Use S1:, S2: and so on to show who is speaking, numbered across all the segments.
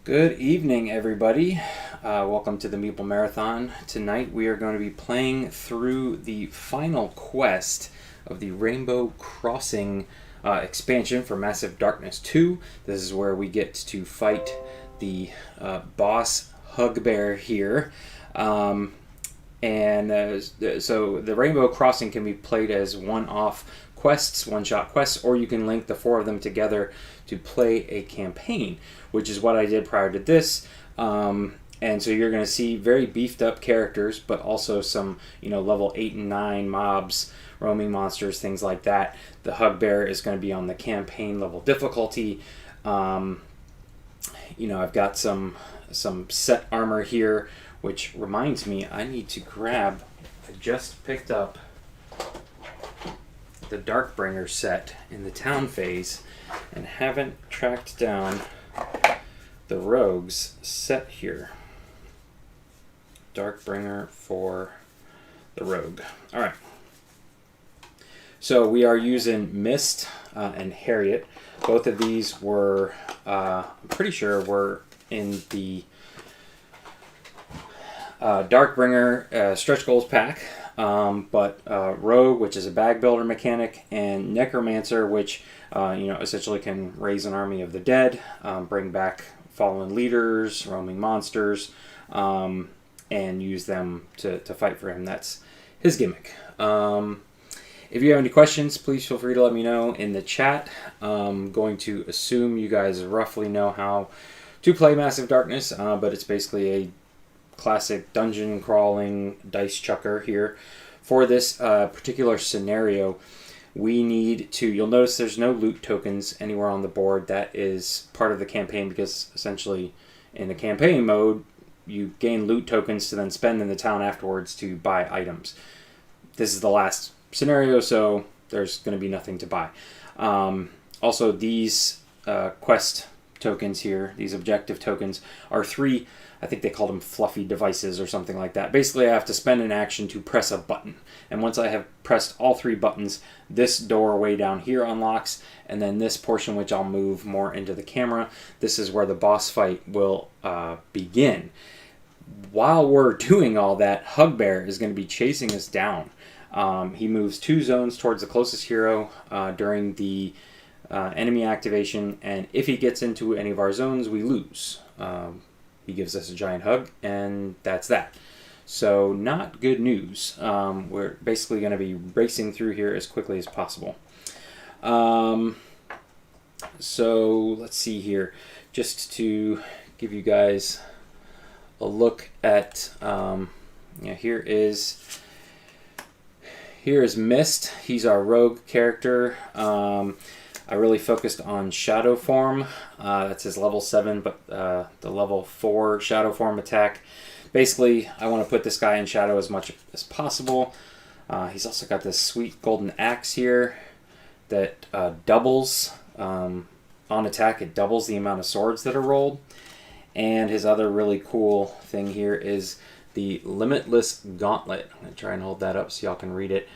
S1: Good evening, everybody. Welcome to the Meeple Marathon. Tonight we are going to be playing through the final quest of the Rainbow Crossing expansion for Massive Darkness 2. This is where we get to fight the boss Hugbear here. So the Rainbow Crossing can be played as one-off quests, one-shot quests, or you can link the four of them together to play a campaign, which is what I did prior to this. And so you're going to see very beefed up characters, but also some, level 8 and 9 mobs, roaming monsters, things like that. The Hugbear is going to be on the campaign level difficulty. I've got some set armor here, which reminds me I need to grab, I just picked up the Darkbringer set in the town phase and haven't tracked down the Rogues set here. Darkbringer for the Rogue. Alright. So we are using Mist and Harriet. Both of these were, I'm pretty sure, were in the Darkbringer stretch goals pack. But Rogue, which is a bag builder mechanic, and Necromancer, which essentially can raise an army of the dead, bring back fallen leaders, roaming monsters, and use them to fight for him. That's his gimmick. If you have any questions, please feel free to let me know in the chat. I'm going to assume you guys roughly know how to play Massive Darkness, but it's basically a classic dungeon crawling dice chucker here. For this particular scenario, we need to, you'll notice there's no loot tokens anywhere on the board. That is part of the campaign because essentially in the campaign mode, you gain loot tokens to then spend in the town afterwards to buy items. This is the last scenario, so there's going to be nothing to buy. Also, these quest tokens here, these objective tokens, are three, I think they called them fluffy devices or something like that. Basically, I have to spend an action to press a button. And once I have pressed all three buttons, this door way down here unlocks, and then this portion, which I'll move more into the camera, this is where the boss fight will begin. While we're doing all that, Hugbear is going to be chasing us down. He moves 2 zones towards the closest hero during the enemy activation, and if he gets into any of our zones, we lose. He gives us a giant hug, and that's that. So not good news. We're basically going to be racing through here as quickly as possible. So let's see here. Just to give you guys a look at, here is Mist. He's our rogue character. I really focused on Shadow Form. That's his level 7, but the level 4 Shadow Form attack. Basically, I want to put this guy in shadow as much as possible. He's also got this sweet golden axe here that doubles on attack. It doubles the amount of swords that are rolled. And his other really cool thing here is the Limitless Gauntlet. I'm going to try and hold that up so y'all can read it.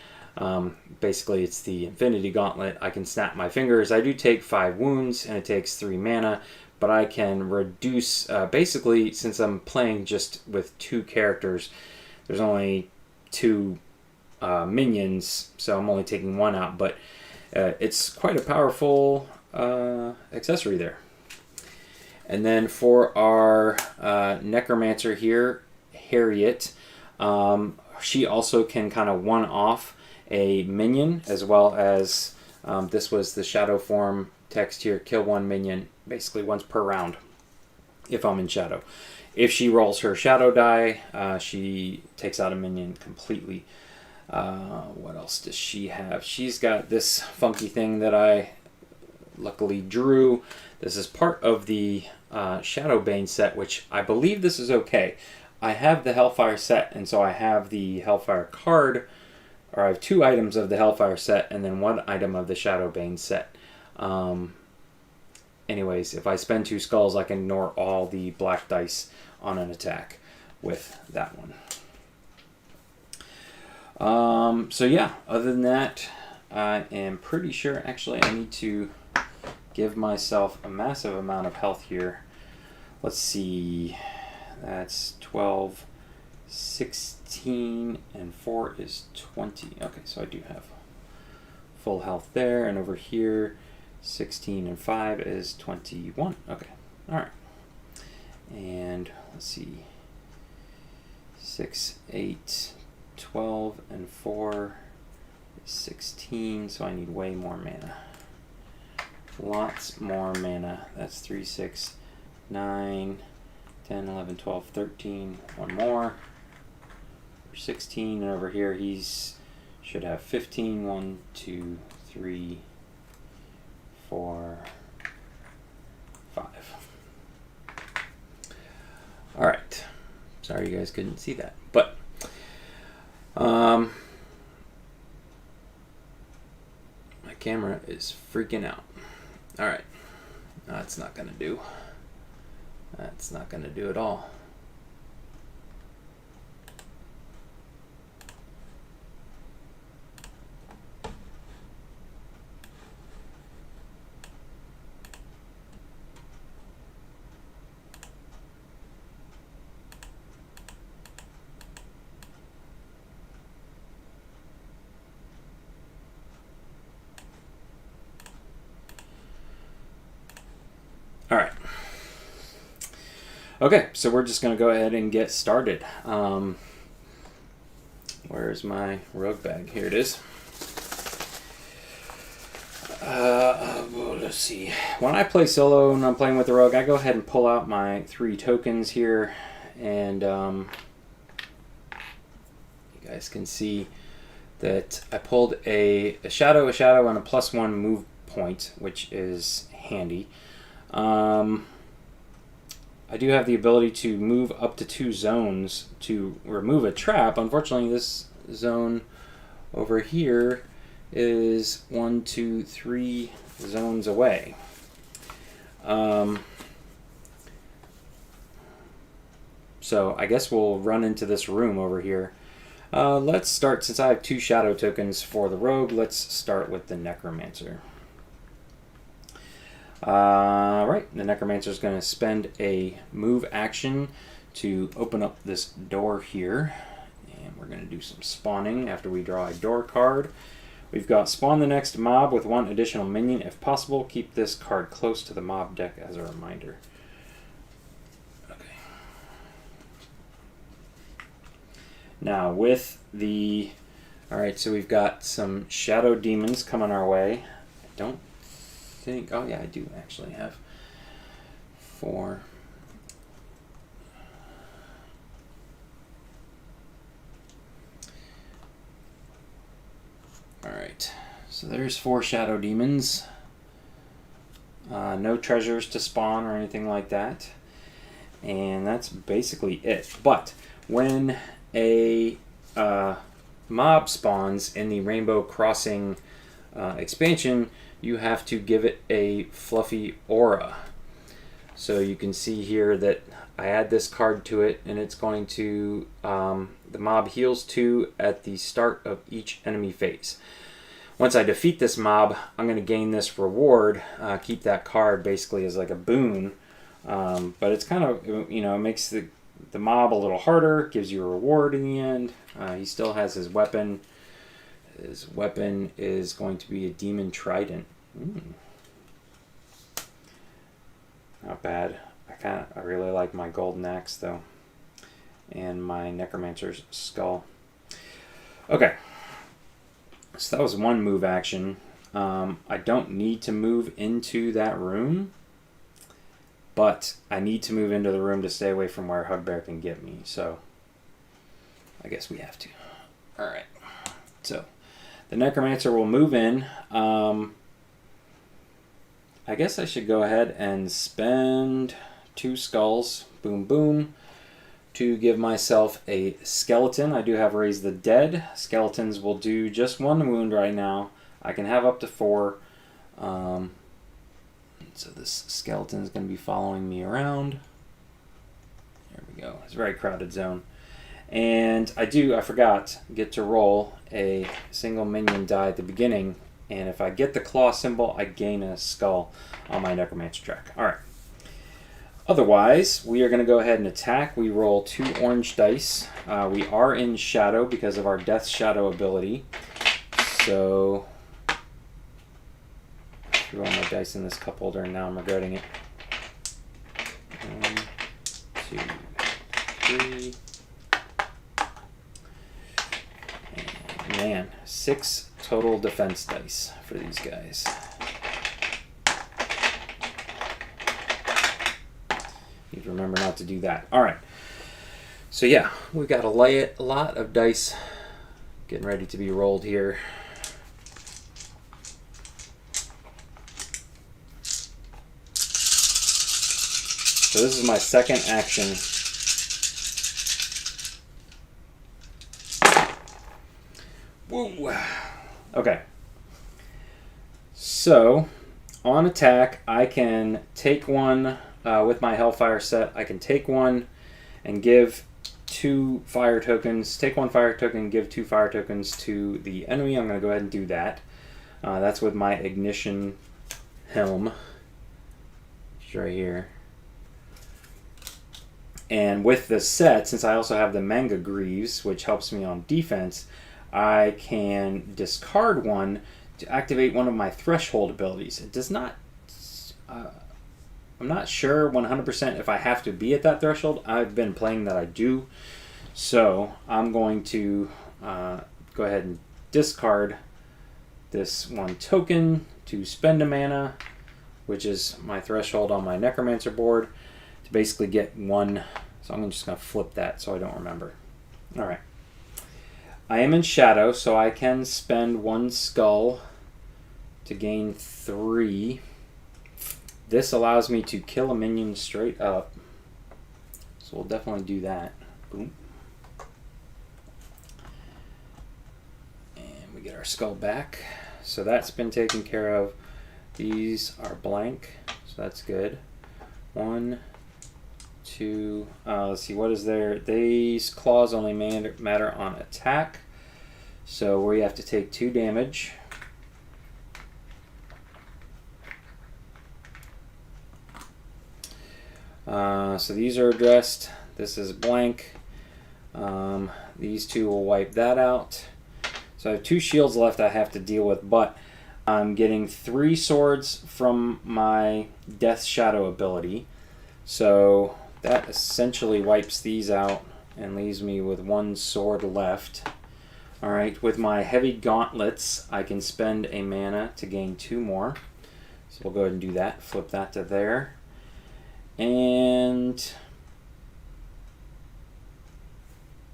S1: Basically, it's the Infinity Gauntlet. I can snap my fingers. I do take 5 wounds, and it takes 3 mana, but I can reduce, basically, since I'm playing just with 2 characters, there's only 2 minions, so I'm only taking 1 out, but it's quite a powerful accessory there. And then for our Necromancer here, Harriet, she also can kind of one-off a minion, as well as this was the Shadow Form text here, kill 1 minion basically once per round if I'm in shadow. If she rolls her shadow die, she takes out a minion completely. What else does she have? She's got this funky thing that I luckily drew. This is part of the Shadowbane set, which I believe this is okay. I have the Hellfire set, and so I have the Hellfire card, or I have 2 items of the Hellfire set, and then 1 item of the Shadowbane set. Anyways, if I spend 2 skulls, I can ignore all the black dice on an attack with that one. So yeah, other than that, I am pretty sure, actually I need to give myself a massive amount of health here. let's see, that's 12, 16, and 4 is 20. Okay, so I do have full health there, and over here 16 and 5 is 21. Okay, all right. And let's see, 6, 8, 12, and 4 is 16, so I need way more mana. Lots more mana. That's 3, 6, 9, 10, 11, 12, 13. One more. 16, and over here he's should have 15. 1, 2, 3, 4, 5. All right. Sorry you guys couldn't see that, but my camera is freaking out. All right. That's not gonna do. That's not gonna do at all. All right. Okay, so we're just going to go ahead and get started. Where's my rogue bag? Here it is. Well, let's see. When I play solo and I'm playing with the rogue, I go ahead and pull out my 3 tokens here, and you guys can see that I pulled a shadow, and a +1 move point, which is handy. I do have the ability to move up to 2 zones to remove a trap. Unfortunately, this zone over here is 1, 2, 3 zones away. So I guess we'll run into this room over here. Let's start, since I have 2 shadow tokens for the rogue, let's start with the Necromancer. Right, the Necromancer is going to spend a move action to open up this door here, and we're going to do some spawning after we draw a door card. We've got spawn the next mob with 1 additional minion if possible. Keep this card close to the mob deck as a reminder. Okay. Now with the, alright, so we've got some shadow demons coming our way. I don't think, oh yeah, I do actually have 4. Alright, so there's 4 shadow demons. No treasures to spawn or anything like that. And that's basically it. But when a mob spawns in the Rainbow Crossing expansion, you have to give it a fluffy aura. So you can see here that I add this card to it, and it's going to, the mob heals 2 at the start of each enemy phase. Once I defeat this mob, I'm going to gain this reward, keep that card basically as like a boon. But it's kind of, you know, it makes the mob a little harder, gives you a reward in the end. He still has his weapon. His weapon is going to be a demon trident. Not bad. I really like my golden axe though, and my Necromancer's skull. Okay, so that was 1 move action. I don't need to move into that room, but I need to move into the room to stay away from where Hugbear can get me. So I guess we have to. All right. So the Necromancer will move in. I guess I should go ahead and spend 2 skulls, boom, boom, to give myself a skeleton. I do have Raise the Dead. Skeletons will do just 1 wound right now. I can have up to 4. So this skeleton is going to be following me around. There we go. It's a very crowded zone. And I forgot, get to roll a single minion die at the beginning. And if I get the claw symbol, I gain a skull on my Necromancer track. All right. Otherwise, we are going to go ahead and attack. We roll 2 orange dice. We are in shadow because of our death shadow ability. So, I threw all my dice in this cup holder and now I'm regretting it. 1, 2, 3. And man, 6 total defense dice for these guys. Need to remember not to do that. All right. So yeah, we've got a lot of dice getting ready to be rolled here. So this is my second action. Woo! Okay. So, on attack, I can take one with my Hellfire set. I can take one and give 2 fire tokens. Take 1 fire token, give 2 fire tokens to the enemy. I'm going to go ahead and do that. That's with my Ignition Helm, which is right here. And with the set, since I also have the Manga Greaves, which helps me on defense, I can discard one to activate one of my threshold abilities. It does not... I'm not sure 100% if I have to be at that threshold. I've been playing that I do. So I'm going to go ahead and discard this 1 token to spend a mana, which is my threshold on my Necromancer board, to basically get 1. So I'm just going to flip that so I don't remember. All right. I am in shadow, so I can spend 1 skull to gain 3. This allows me to kill a minion straight up. So we'll definitely do that. Boom. And we get our skull back. So that's been taken care of. These are blank, so that's good. 1, 2, let's see, what is there? These claws only matter on attack. So we have to take 2 damage. So these are addressed. This is blank. These 2 will wipe that out. So I have 2 shields left I have to deal with, but I'm getting 3 swords from my Death Shadow ability. So that essentially wipes these out and leaves me with 1 sword left. Alright, with my Heavy Gauntlets, I can spend a mana to gain 2 more. So we'll go ahead and do that. Flip that to there. And...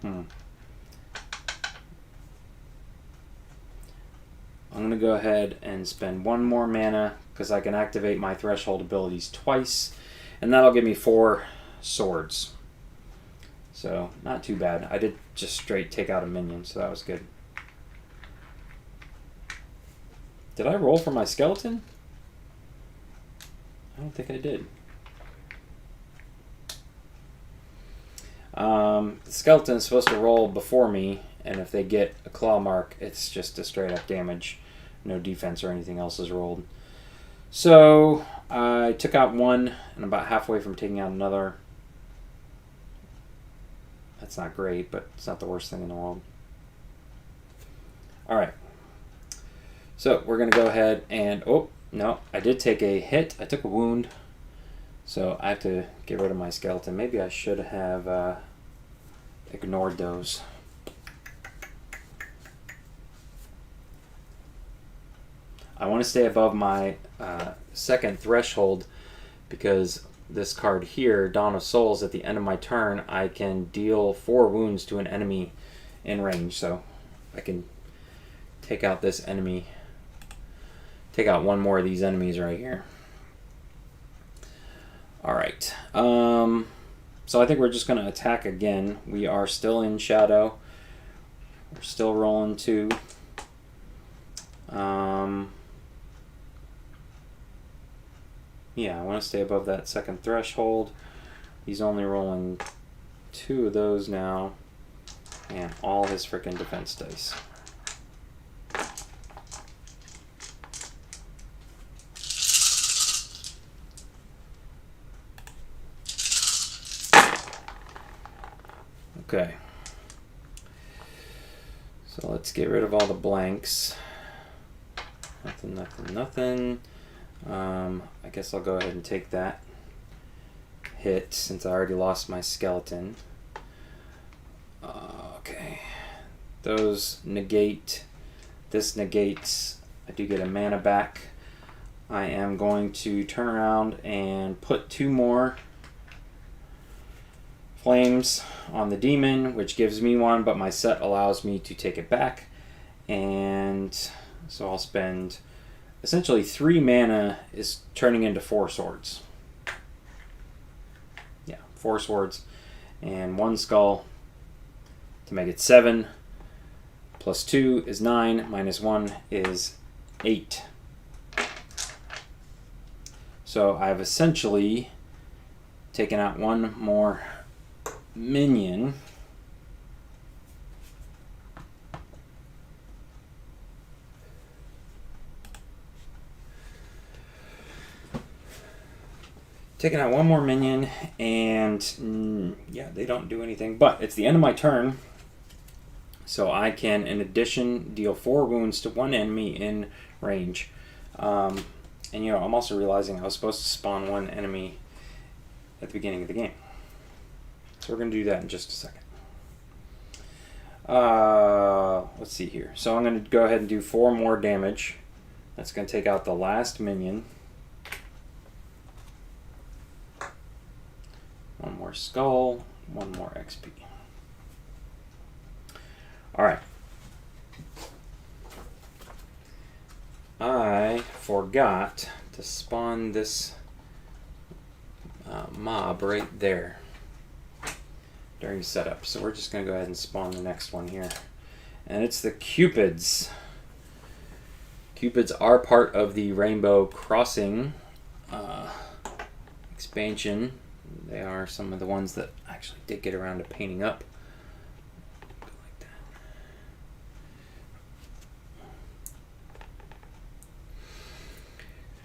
S1: I'm going to go ahead and spend 1 more mana because I can activate my threshold abilities twice, and that'll give me 4 swords. So, not too bad. I did just straight take out a minion, so that was good. Did I roll for my skeleton? I don't think I did. The skeleton is supposed to roll before me, and if they get a claw mark, it's just a straight up damage. No defense or anything else is rolled. So I took out 1, and I'm about halfway from taking out another. That's not great, but it's not the worst thing in the world. Alright. So we're going to go ahead and... Oh, no, I did take a hit. I took a wound. So I have to get rid of my skeleton. Maybe I should have ignored those. I want to stay above my second threshold because this card here, Dawn of Souls, at the end of my turn, I can deal 4 wounds to an enemy in range. So I can take out this enemy, take out 1 more of these enemies right here. Alright, so I think we're just going to attack again. We are still in shadow. We're still rolling 2. Yeah, I want to stay above that second threshold. He's only rolling 2 of those now, and all his frickin' defense dice. Okay. So let's get rid of all the blanks. Nothing, nothing, nothing. I guess I'll go ahead and take that hit since I already lost my skeleton. Okay. Those negate. This negates. I do get a mana back. I am going to turn around and put 2 more flames on the demon, which gives me 1, but my set allows me to take it back. And so I'll spend essentially 3 mana is turning into 4 swords. Yeah, 4 swords and 1 skull to make it 7. Plus 2 is 9, minus 1 is 8. So I've essentially taken out 1 more minion. Taking out 1 more minion, and yeah, they don't do anything, but it's the end of my turn, so I can, in addition, deal 4 wounds to 1 enemy in range. And you know, I'm also realizing I was supposed to spawn 1 enemy at the beginning of the game. So we're going to do that in just a second. Let's see here. So I'm going to go ahead and do 4 more damage. That's going to take out the last minion. 1 more skull, 1 more XP. Alright. I forgot to spawn this mob right there during setup. So we're just going to go ahead and spawn the next one here. And it's the Cupids. Cupids are part of the Rainbow Crossing expansion. They are some of the ones that actually did get around to painting up. Go like that.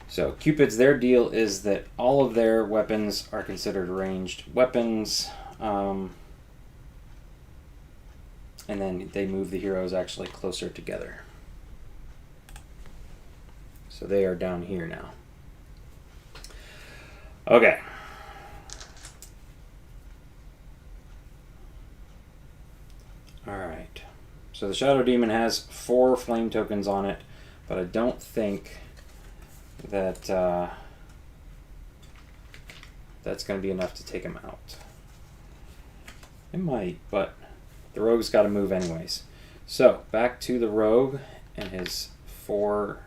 S1: So Cupids, their deal is that all of their weapons are considered ranged weapons. And then they move the heroes actually closer together. So they are down here now. Okay. Alright. So the Shadow Demon has 4 flame tokens on it, but I don't think that that's going to be enough to take him out. It might, but the Rogue's got to move anyways. So, back to the Rogue and his 4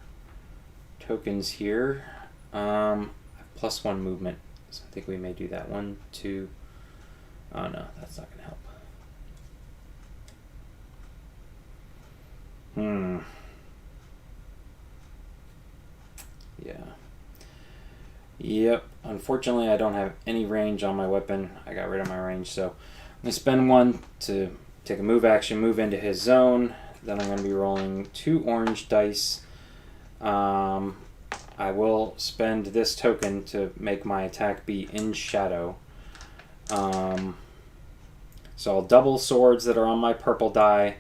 S1: tokens here. Plus 1 movement, so I think we may do that. 1, 2. Oh no, that's not going to help. Yeah. Yep. Unfortunately, I don't have any range on my weapon. I got rid of my range, so I'm going to spend 1 to take a move action, move into his zone. Then I'm going to be rolling 2 orange dice. I will spend this token to make my attack be in shadow. So I'll double swords that are on my purple die.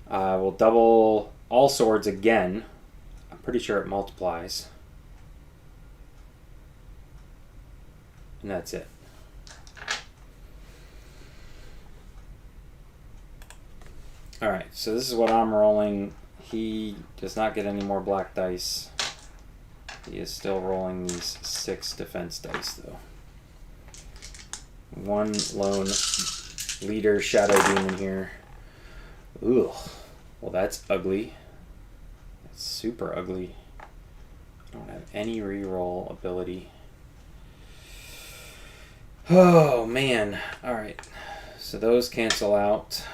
S1: I will double all swords again. I'm pretty sure it multiplies. And that's it. Alright, so this is what I'm rolling. He does not get any more black dice. He is still rolling these 6 defense dice, though. 1 lone leader shadow demon here. Ooh, well that's ugly. That's super ugly. I don't have any reroll ability. Oh man. Alright. So those cancel out.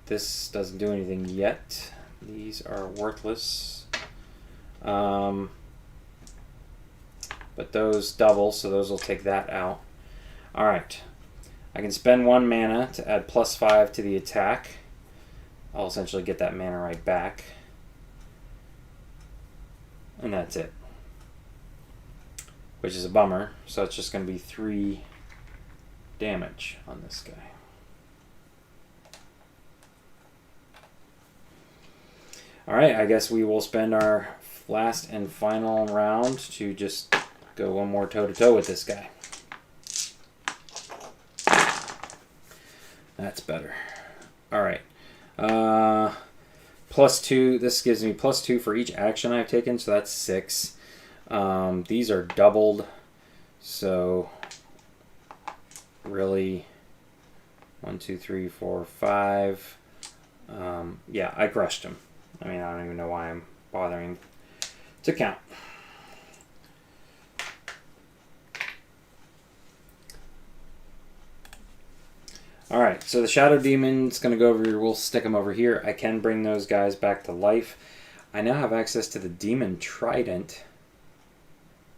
S1: This doesn't do anything yet. These are worthless. But those double, so those will take that out. Alright. I can spend 1 mana to add +5 to the attack. I'll essentially get that mana right back. And that's it. Which is a bummer. So it's just going to be 3 damage on this guy. Alright, I guess we will spend our last and final round to just go one more toe-to-toe with this guy. That's better. Alright. +2. This gives me +2 for each action I've taken, so that's 6. These are doubled, so really 1, 2, 3, 4, 5. Yeah, I crushed him. I mean, I don't even know why I'm bothering to count. Alright, so the Shadow Demon's going to go over here. We'll stick them over here. I can bring those guys back to life. I now have access to the Demon Trident.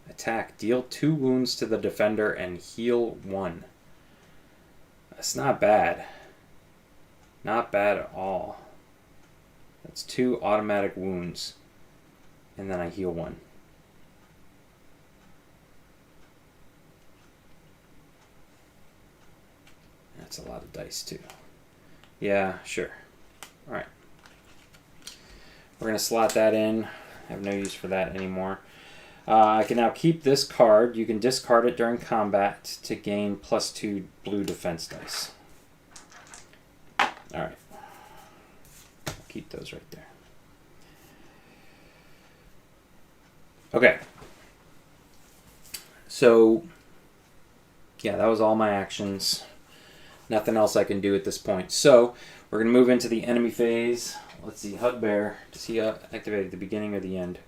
S1: Attack. Deal 2 wounds to the defender and heal 1. That's not bad. Not bad at all. That's 2 automatic wounds. And then I heal 1. That's a lot of dice too. Yeah, sure. Alright. We're going to slot that in. I have no use for that anymore. I can now keep this card. You can discard it during combat to gain +2 blue defense dice. Alright. Keep those right there. Okay. So, yeah, that was all my actions. Nothing else I can do at this point. So, we're going to move into the enemy phase. Let's see, Hugbear. Does he activate at the beginning or the end?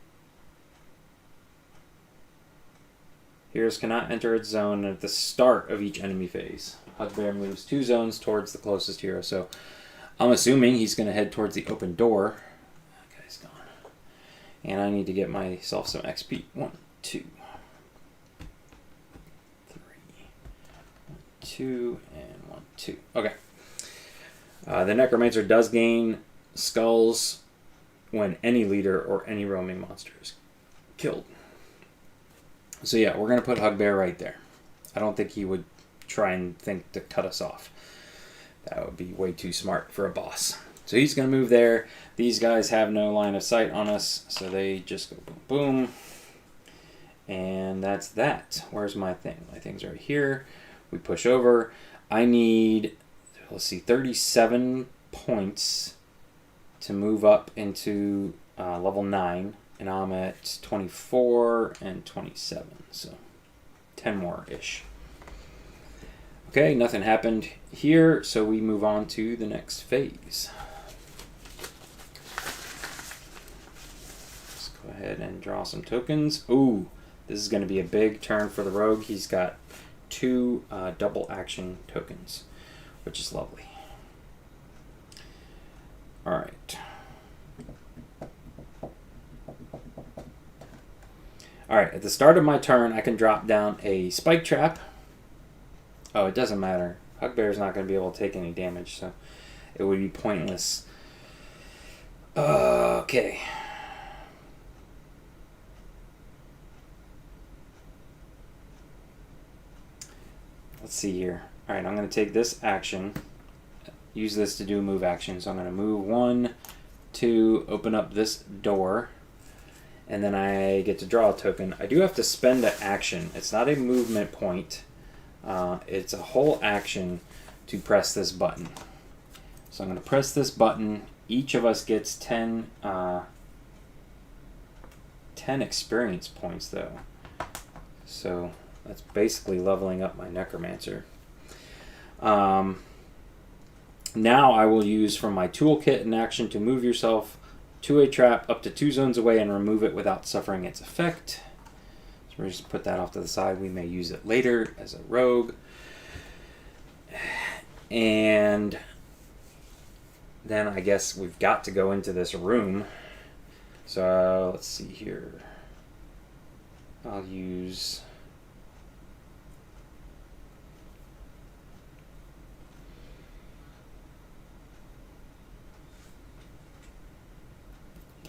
S1: Heroes cannot enter its zone at the start of each enemy phase. Hugbear moves 2 zones towards the closest hero. So, I'm assuming he's going to head towards the open door. That guy's gone. And I need to get myself some XP. 1, 2, 3, 1, 2, and 1, 2. Okay. The Necromancer does gain skulls when any leader or any roaming monster is killed. So yeah, we're going to put Hugbear right there. I don't think he would try and think to cut us off. That would be way too smart for a boss. So he's going to move there. These guys have no line of sight on us, so they just go boom, boom. And that's that. Where's my thing? My thing's right here. We push over. I need, let's see, 37 points to move up into level 9. And I'm at 24 and 27, so 10 more-ish. Okay, nothing happened here, so we move on to the next phase. Let's go ahead and draw some tokens. Ooh, this is going to be a big turn for the Rogue. He's got 2 double action tokens, which is lovely. All right. All right, at the start of my turn, I can drop down a spike trap. Oh, it doesn't matter. Hugbear's not going to be able to take any damage, so it would be pointless. Okay. Let's see here. All right, I'm going to take this action, use this to do a move action. So I'm going to move 1, 2, open up this door. And then I get to draw a token. I do have to spend an action. It's not a movement point. It's a whole action to press this button. So I'm going to press this button. Each of us gets 10 experience points, though. So that's basically leveling up my Necromancer. Now I will use from my toolkit an action to move yourself to a trap up to 2 zones away and remove it without suffering its effect. So we're just put that off to the side. We may use it later as a rogue. And then I guess we've got to go into this room. So let's see here. I'll use...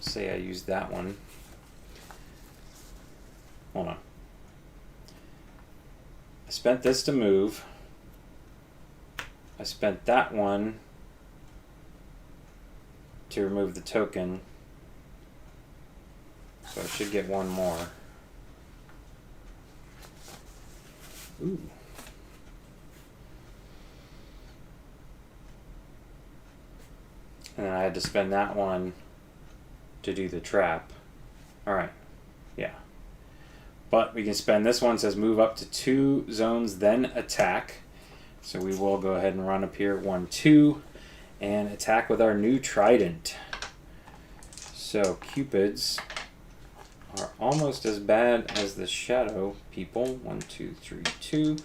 S1: say I used that one. Hold on. I spent this to move. spent that one to remove the token. So I should get one more. Ooh. And then I had to spend that one to do the trap. Alright. Yeah. But we can spend this one. It says move up to 2 zones, then attack. So we will go ahead and run up here 1, 2, and attack with our new trident. So Cupids are almost as bad as the shadow people. 1, 2, 3, 2.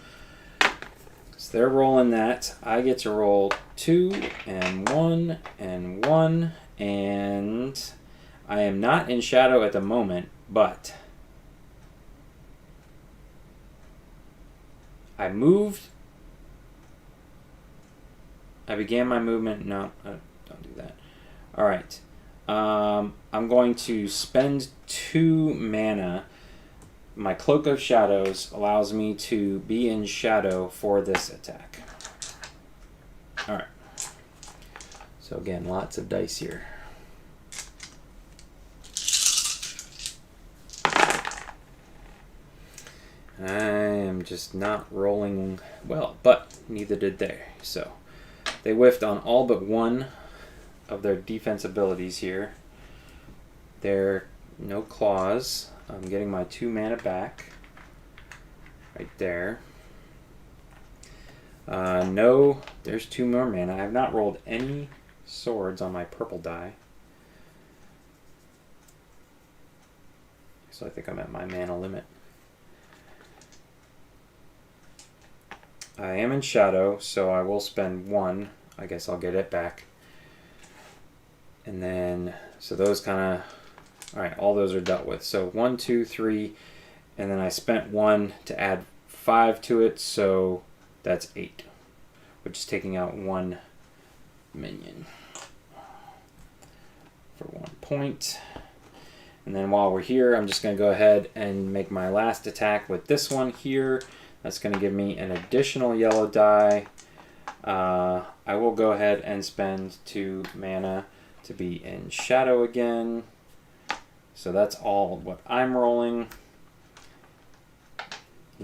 S1: So they're rolling that. I get to roll 2 and 1 and 1, and I am not in shadow at the moment, but I moved. I began my movement. No, don't do that. All right. I'm going to spend 2 mana. My Cloak of Shadows allows me to be in shadow for this attack. All right. So again, lots of dice here. I am just not rolling well, but neither did they. So they whiffed on all but one of their defense abilities here. They're no claws. I'm getting my 2 mana back. Right there. No, there's 2 more mana. I have not rolled any swords on my purple die. So I think I'm at my mana limit. I am in shadow, so I will spend 1. I guess I'll get it back. And then, so those kind of, all right, all those are dealt with. So 1, 2, 3, and then I spent 1 to add 5 to it, so that's 8, which is taking out 1 minion for 1 point. And then while we're here, I'm just going to go ahead and make my last attack with this one here. That's going to give me an additional yellow die. I will go ahead and spend 2 mana to be in shadow again. So that's all what I'm rolling.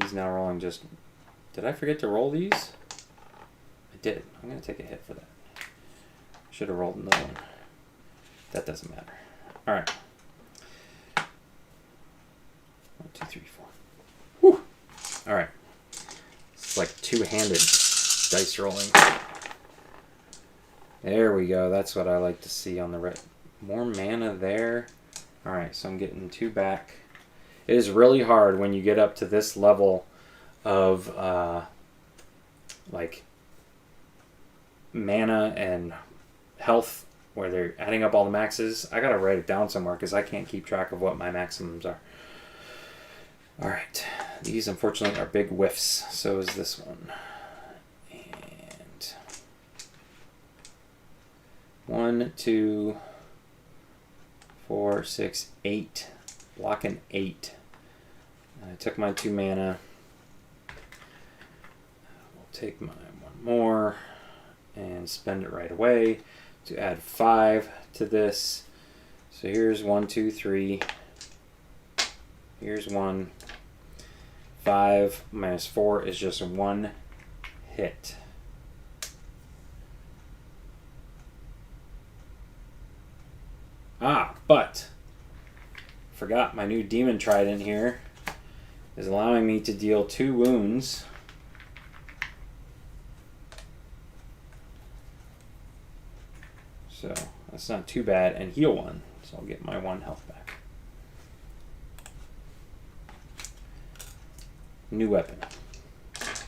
S1: He's now rolling just... Did I forget to roll these? I did. I'm going to take a hit for that. Should have rolled another one. That doesn't matter. All right. 1, 2, 3, 4. Whew. All right. It's like two-handed dice rolling. There we go. That's what I like to see on the right. More mana there. All right, so I'm getting 2 back. It is really hard when you get up to this level of like mana and health where they're adding up all the maxes. I gotta write it down somewhere because I can't keep track of what my maximums are. All right, these unfortunately are big whiffs. So is this one. And 1, 2, 4, 6, 8. Blocking 8. I took my 2 mana. We'll take my 1 more and spend it right away to add 5 to this. So here's 1, 2, 3. Here's 1. 5 minus 4 is just 1 hit. But forgot my new demon trident here is allowing me to deal 2 wounds. So that's not too bad, and heal 1. So I'll get my 1 health back. New weapon.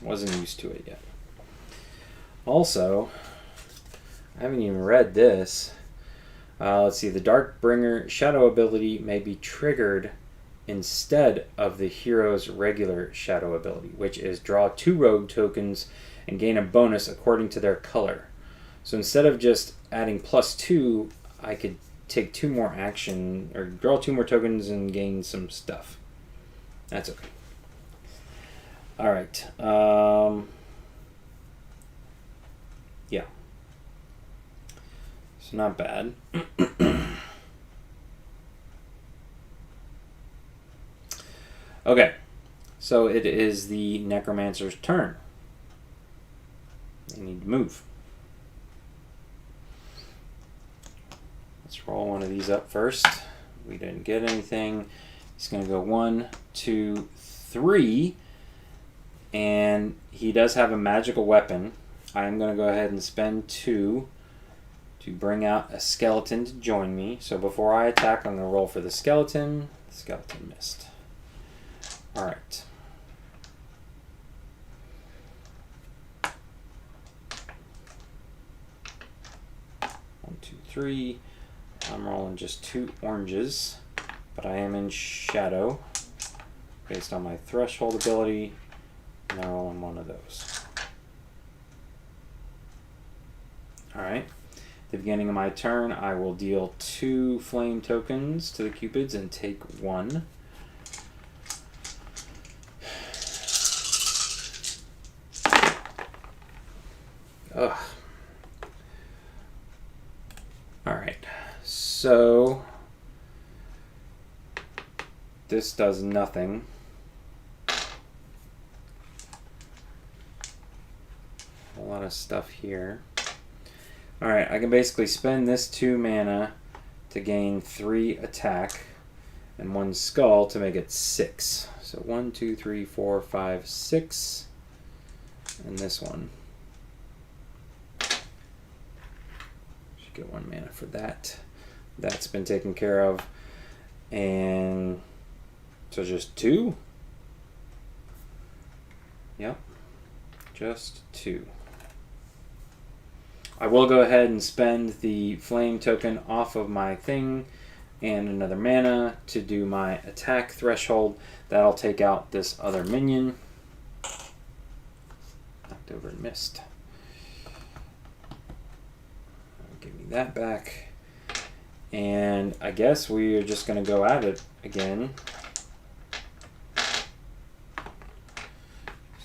S1: Wasn't used to it yet. Also, I haven't even read this. Let's see, the Darkbringer Shadow ability may be triggered instead of the hero's regular Shadow ability, which is draw 2 rogue tokens and gain a bonus according to their color. So instead of just adding +2, I could take 2 more action, or draw 2 more tokens and gain some stuff. That's okay. Alright. Yeah. So not bad. Okay. So it is the Necromancer's turn. They need to move. Let's roll one of these up first. We didn't get anything. He's going to go 1, 2, 3. And he does have a magical weapon. I am going to go ahead and spend 2 to bring out a skeleton to join me. So before I attack, I'm going to roll for the skeleton. The skeleton missed. Alright. One, two, three. I'm rolling just 2 oranges, but I am in shadow based on my threshold ability, and I'm rolling one of those. Alright, at the beginning of my turn, I will deal 2 flame tokens to the cupids and take 1. Ugh. Alright, so this does nothing. A lot of stuff here. Alright, I can basically spend this 2 mana to gain 3 attack and 1 skull to make it 6. So 1, 2, 3, 4, 5, 6. And this one. Should get 1 mana for that. That's been taken care of. And so just 2? Yep. Just 2. I will go ahead and spend the flame token off of my thing and another mana to do my attack threshold. That'll take out this other minion. Knocked over and missed. Give me that back. And I guess we are just going to go at it again.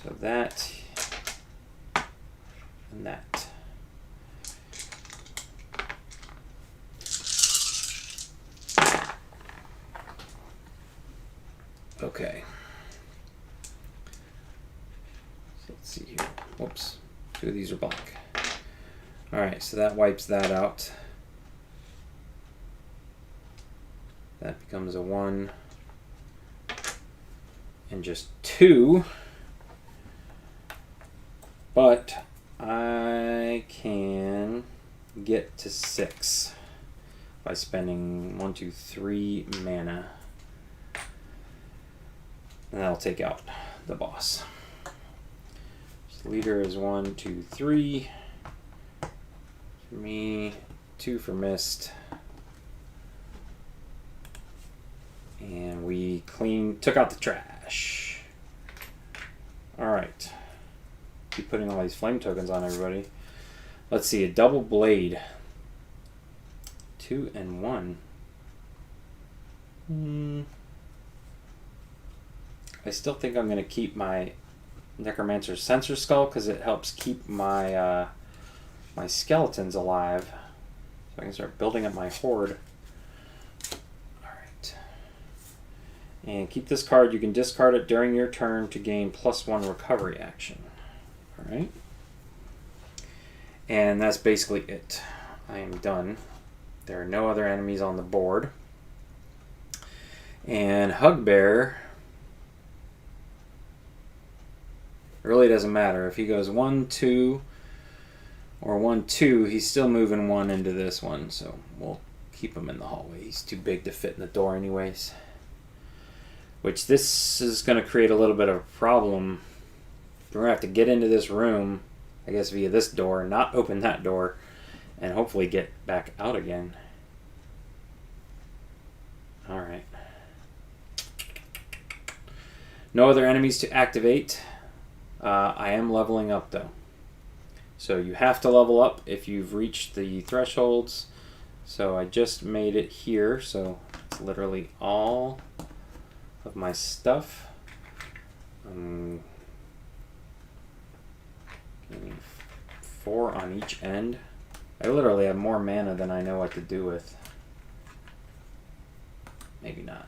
S1: So that and that. Okay. So let's see here. Whoops. 2 of these are black. Alright, so that wipes that out. That becomes a 1. And just 2. But I can get to 6 by spending 1, 2, 3 mana. And that'll take out the boss. So leader is 1, 2, 3. For me, 2 for Mist. And we took out the trash. Alright. Keep putting all these flame tokens on everybody. Let's see, a double blade. 2 and 1. I still think I'm going to keep my Necromancer's Sensor Skull because it helps keep my my skeletons alive. So I can start building up my horde. Alright. And keep this card. You can discard it during your turn to gain +1 recovery action. Alright. And that's basically it. I am done. There are no other enemies on the board. And Hugbear... It really doesn't matter. If he goes 1, 2, or 1, 2, he's still moving 1 into this one, so we'll keep him in the hallway. He's too big to fit in the door anyways. Which this is going to create a little bit of a problem. We're going to have to get into this room, I guess via this door, not open that door, and hopefully get back out again. Alright. No other enemies to activate. I am leveling up though. So you have to level up if you've reached the thresholds. So I just made it here. So it's literally all of my stuff. 4 on each end. I literally have more mana than I know what to do with. Maybe not.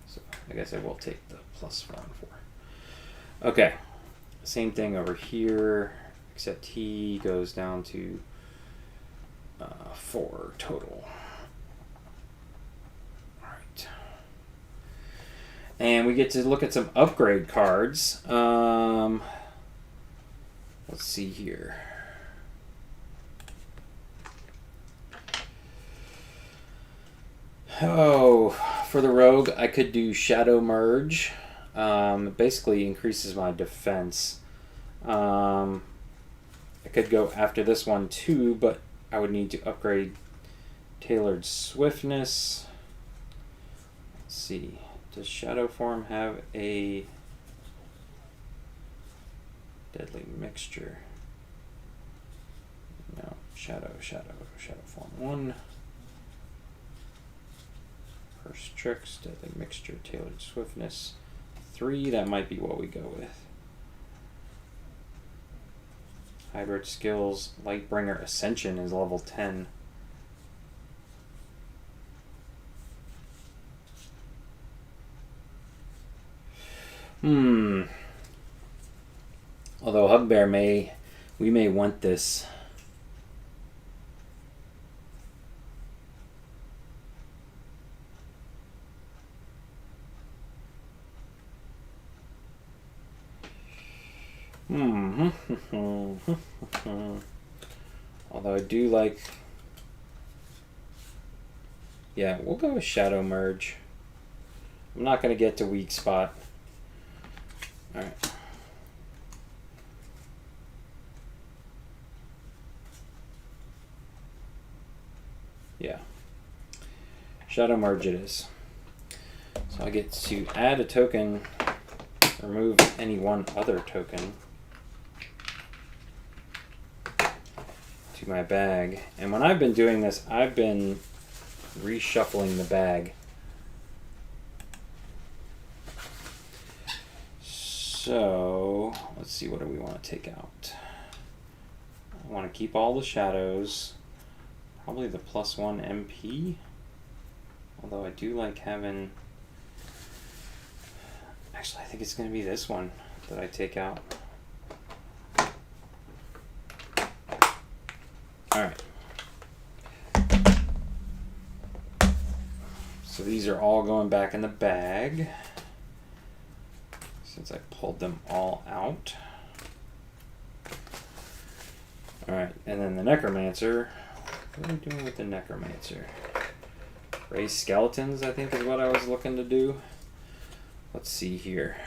S1: So I guess I will take the +4 and 4. Okay. Same thing over here, except he goes down to 4 total. Alright. And we get to look at some upgrade cards. Let's see here. Oh, for the rogue, I could do Shadow Merge. It basically increases my defense. I could go after this one too, but I would need to upgrade Tailored Swiftness. Let's see. Does Shadow Form have a Deadly Mixture? No. Shadow Form 1. First Tricks, Deadly Mixture, Tailored Swiftness 3. That might be what we go with. Hybrid Skills, Lightbringer Ascension is level 10. Although Hugbear we may want this. Although I do like... Yeah, we'll go with Shadow Merge. I'm not going to get to Weak Spot. Alright. Yeah. Shadow Merge it is. So I get to add a token, remove any one other token to my bag. And when I've been doing this, I've been reshuffling the bag. So let's see, what do we want to take out? I want to keep all the shadows. Probably the +1 MP. Although I do like having... Actually, I think it's going to be this one that I take out. Alright. So these are all going back in the bag, since I pulled them all out. Alright, and then the Necromancer. What are we doing with the Necromancer? Raise Skeletons, I think, is what I was looking to do. Let's see here.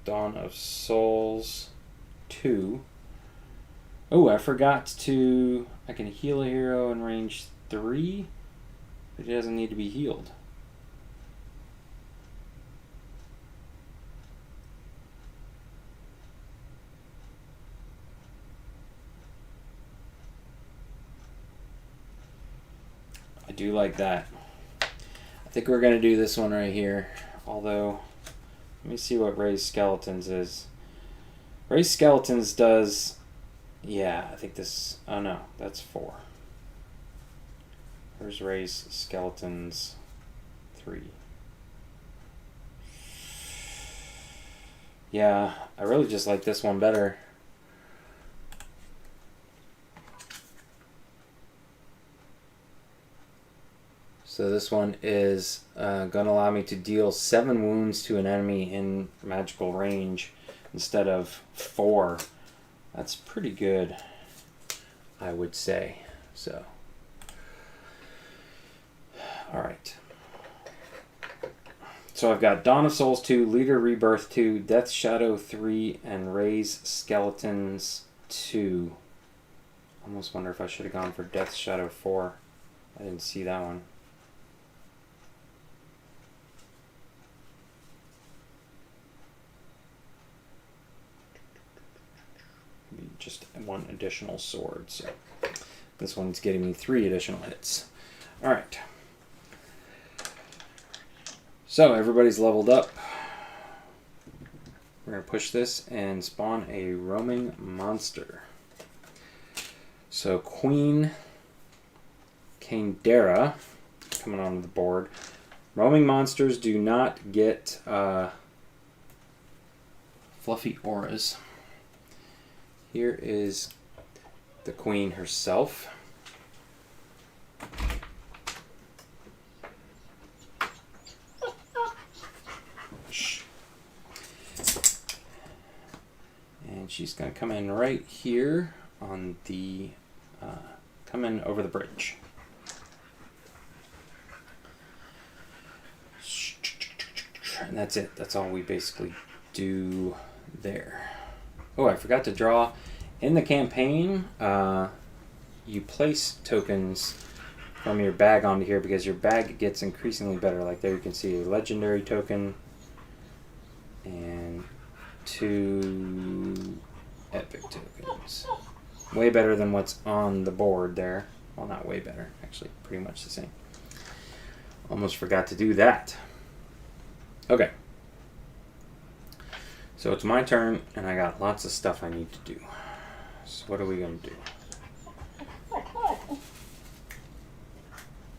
S1: Dawn of Souls 2. Oh, I forgot to... I can heal a hero in range 3, but it doesn't need to be healed. I do like that. I think we're going to do this one right here. Although, let me see what Raise Skeletons is. Raise Skeletons does... Yeah, I think this... Oh no, that's 4. Where's Raise Skeletons 3? Yeah, I really just like this one better. So this one is going to allow me to deal 7 wounds to an enemy in magical range instead of 4. That's pretty good, I would say. So, alright. So I've got Dawn of Souls 2, Leader Rebirth 2, Death Shadow 3, and Raise Skeletons 2. Almost wonder if I should have gone for Death Shadow 4. I didn't see that one. Just 1 additional sword, so this one's getting me 3 additional hits. Alright. So everybody's leveled up. going to push this and spawn a roaming monster. So Queen Kandera coming onto the board. Roaming monsters do not get fluffy auras. Here is the Queen herself. And she's going to come in right here on the, come in over the bridge. And that's it. That's all we basically do there. Oh, I forgot to draw. In the campaign, you place tokens from your bag onto here because your bag gets increasingly better. Like there you can see a legendary token and 2 epic tokens. Way better than what's on the board there. Well, not way better. Actually, pretty much the same. Almost forgot to do that. Okay. So it's my turn, and I got lots of stuff I need to do. So what are we going to do?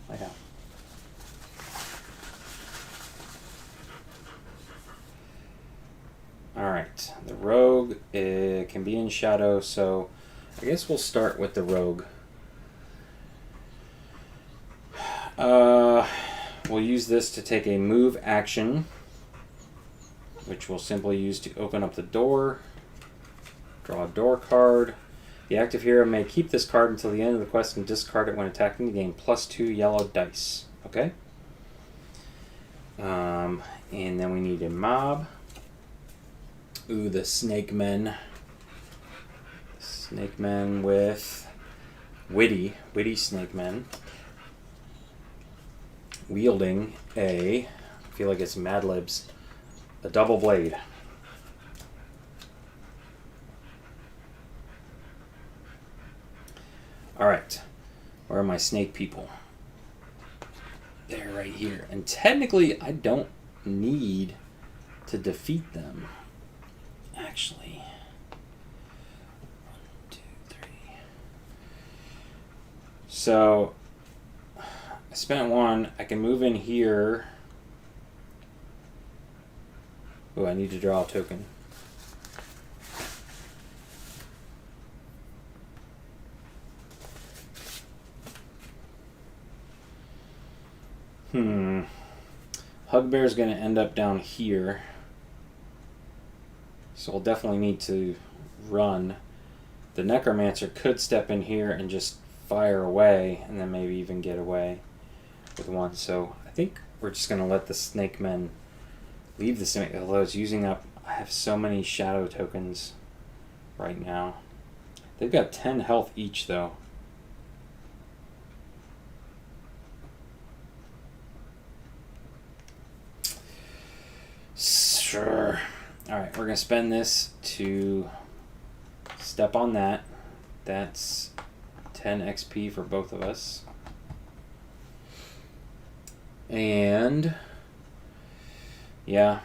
S1: Lay down. Alright, the rogue can be in shadow, so I guess we'll start with the rogue. We'll use this to take a move action, which we'll simply use to open up the door. Draw a door card. The active hero may keep this card until the end of the quest and discard it when attacking the game. +2 yellow dice. Okay? And then we need a mob. Ooh, the snake men. Snake men with witty snake men. Wielding I feel like it's Mad Libs, a double blade. Alright, where are my snake people? They're right here. And technically, I don't need to defeat them. Actually. 1, 2, 3. So, I spent 1. I can move in here. Oh, I need to draw a token. Hugbear's going to end up down here. So we'll definitely need to run. The Necromancer could step in here and just fire away, and then maybe even get away with 1. So I think we're just going to let the snake men leave the snake, although it's using up. I have so many shadow tokens right now. They've got 10 health each, though. Sure. Alright, we're going to spend this to step on that. That's 10 XP for both of us. And yeah,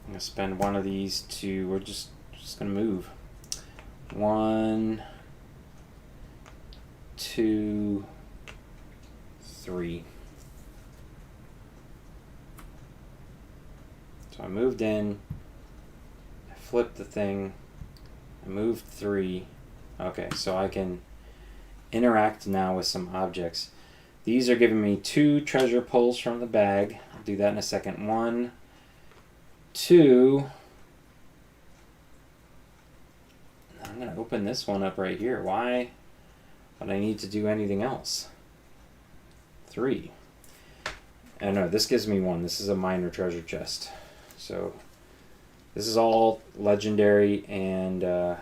S1: I'm going to spend 1 of these to, we're just going to move. 1, 2, 3. So I moved in, I flipped the thing, I moved 3. Okay, so I can interact now with some objects. These are giving me 2 treasure pulls from the bag. I'll do that in a second. 1, 2. I'm going to open this one up right here. Why would I need to do anything else? 3. I don't know, this gives me 1. This is a minor treasure chest. So this is all legendary and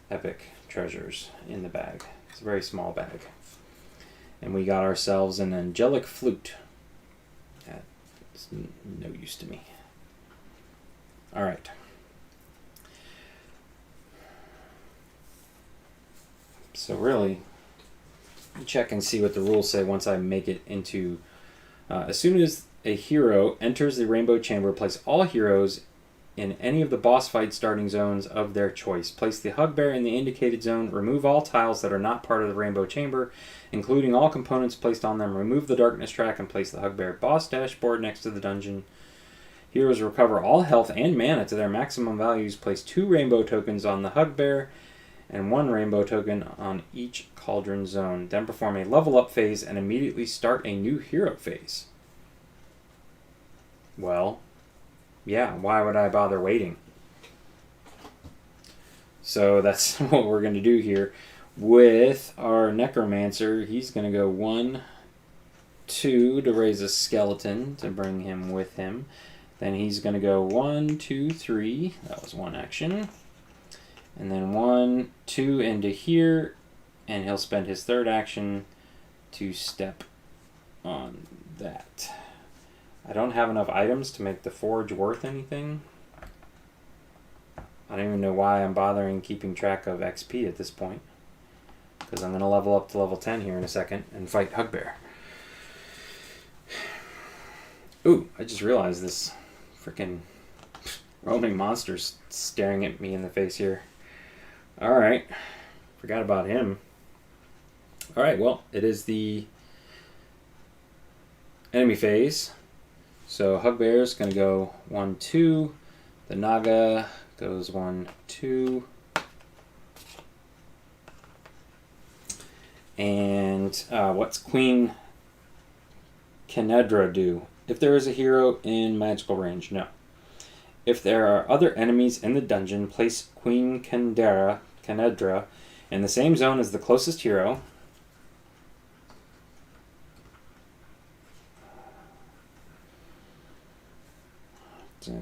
S1: epic treasures in the bag. It's a very small bag. And we got ourselves an angelic flute. That's no use to me. Alright. So really, check and see what the rules say once I make it into... as soon as a hero enters the Rainbow Chamber, place all heroes in any of the boss fight starting zones of their choice. Place the Hugbear in the indicated zone. Remove all tiles that are not part of the Rainbow Chamber, including all components placed on them. Remove the Darkness track and place the Hugbear boss dashboard next to the dungeon. Heroes recover all health and mana to their maximum values. Place 2 rainbow tokens on the Hugbear and 1 rainbow token on each cauldron zone. Then perform a level up phase and immediately start a new hero phase. Well, yeah, why would I bother waiting? So that's what we're going to do here. With our Necromancer, he's going to go 1, 2 to raise a skeleton to bring him with him. Then he's going to go 1, 2, 3. That was 1 action. And then 1, 2 into here. And he'll spend his 3rd action to step on that. I don't have enough items to make the forge worth anything. I don't even know why I'm bothering keeping track of XP at this point. Because I'm going to level up to level 10 here in a second and fight Hugbear. Ooh, I just realized this freaking roaming monster's staring at me in the face here. Alright. Forgot about him. Alright, well, it is the enemy phase. So Hugbear's going to go 1, 2. The Naga goes 1, 2. And what's Queen Kenedra do? If there is a hero in magical range, no. If there are other enemies in the dungeon, place Queen Kenedra in the same zone as the closest hero.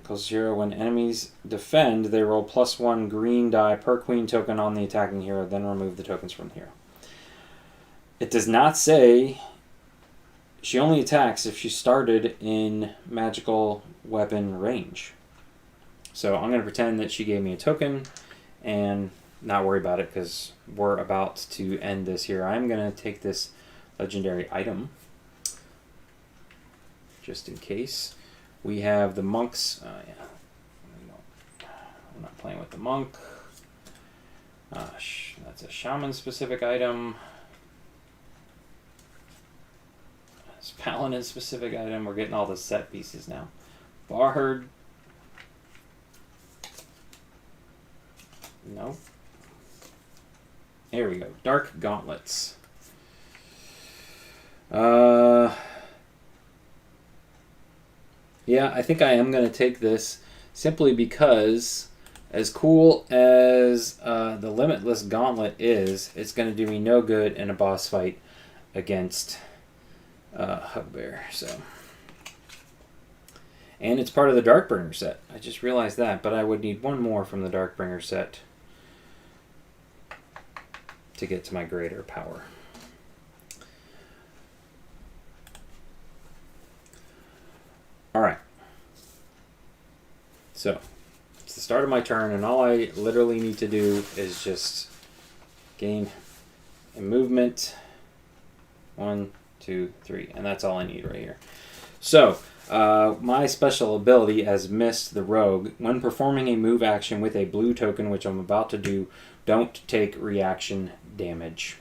S1: Closest hero, when enemies defend, they roll +1 green die per queen token on the attacking hero, then remove the tokens from the hero. It does not say she only attacks if she started in magical weapon range. So I'm going to pretend that she gave me a token and not worry about it because we're about to end this here. I'm going to take this legendary item just in case. We have the monks. I'm not playing with the monk. That's a shaman specific item. It's paladin specific item. We're getting all the set pieces now. Bard. Nope. Here we go. Dark gauntlets. Yeah, I think I am going to take this simply because as cool as the Limitless Gauntlet is, it's going to do me no good in a boss fight against Hugbear. So, and it's part of the Darkbringer set. I just realized that, but I would need 1 more from the Darkbringer set to get to my greater power. Alright. So, it's the start of my turn, and all I literally need to do is just gain a movement. 1, 2, 3. And that's all I need right here. So, my special ability as Mist the Rogue, when performing a move action with a blue token, which I'm about to do, don't take reaction damage.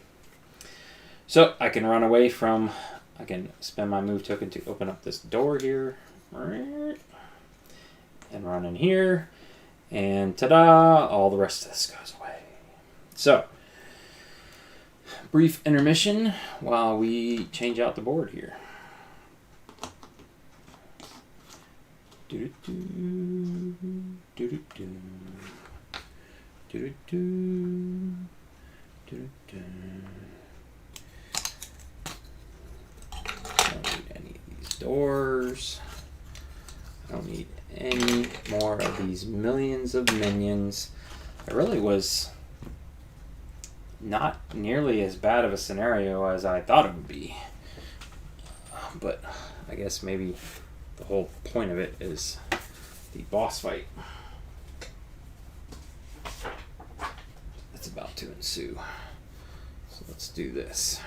S1: So, I can run away from... I can spend my move token to open up this door here. And run in here. And ta-da! All the rest of this goes away. So, brief intermission while we change out the board here. Do-do-do. Do-do-do. Do-do-do. Do-do-do. I don't need any of these doors. I don't need any more of these millions of minions. It really was not nearly as bad of a scenario as I thought it would be. But I guess maybe the whole point of it is the boss fight that's about to ensue. So let's do this.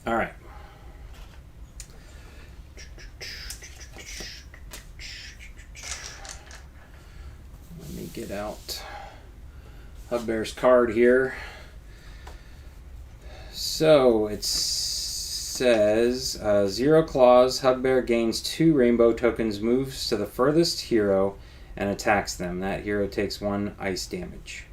S1: All right. Let me get out Hugbear's card here. So it says 0 claws. Hugbear gains 2 rainbow tokens, moves to the furthest hero, and attacks them. That hero takes 1 ice damage.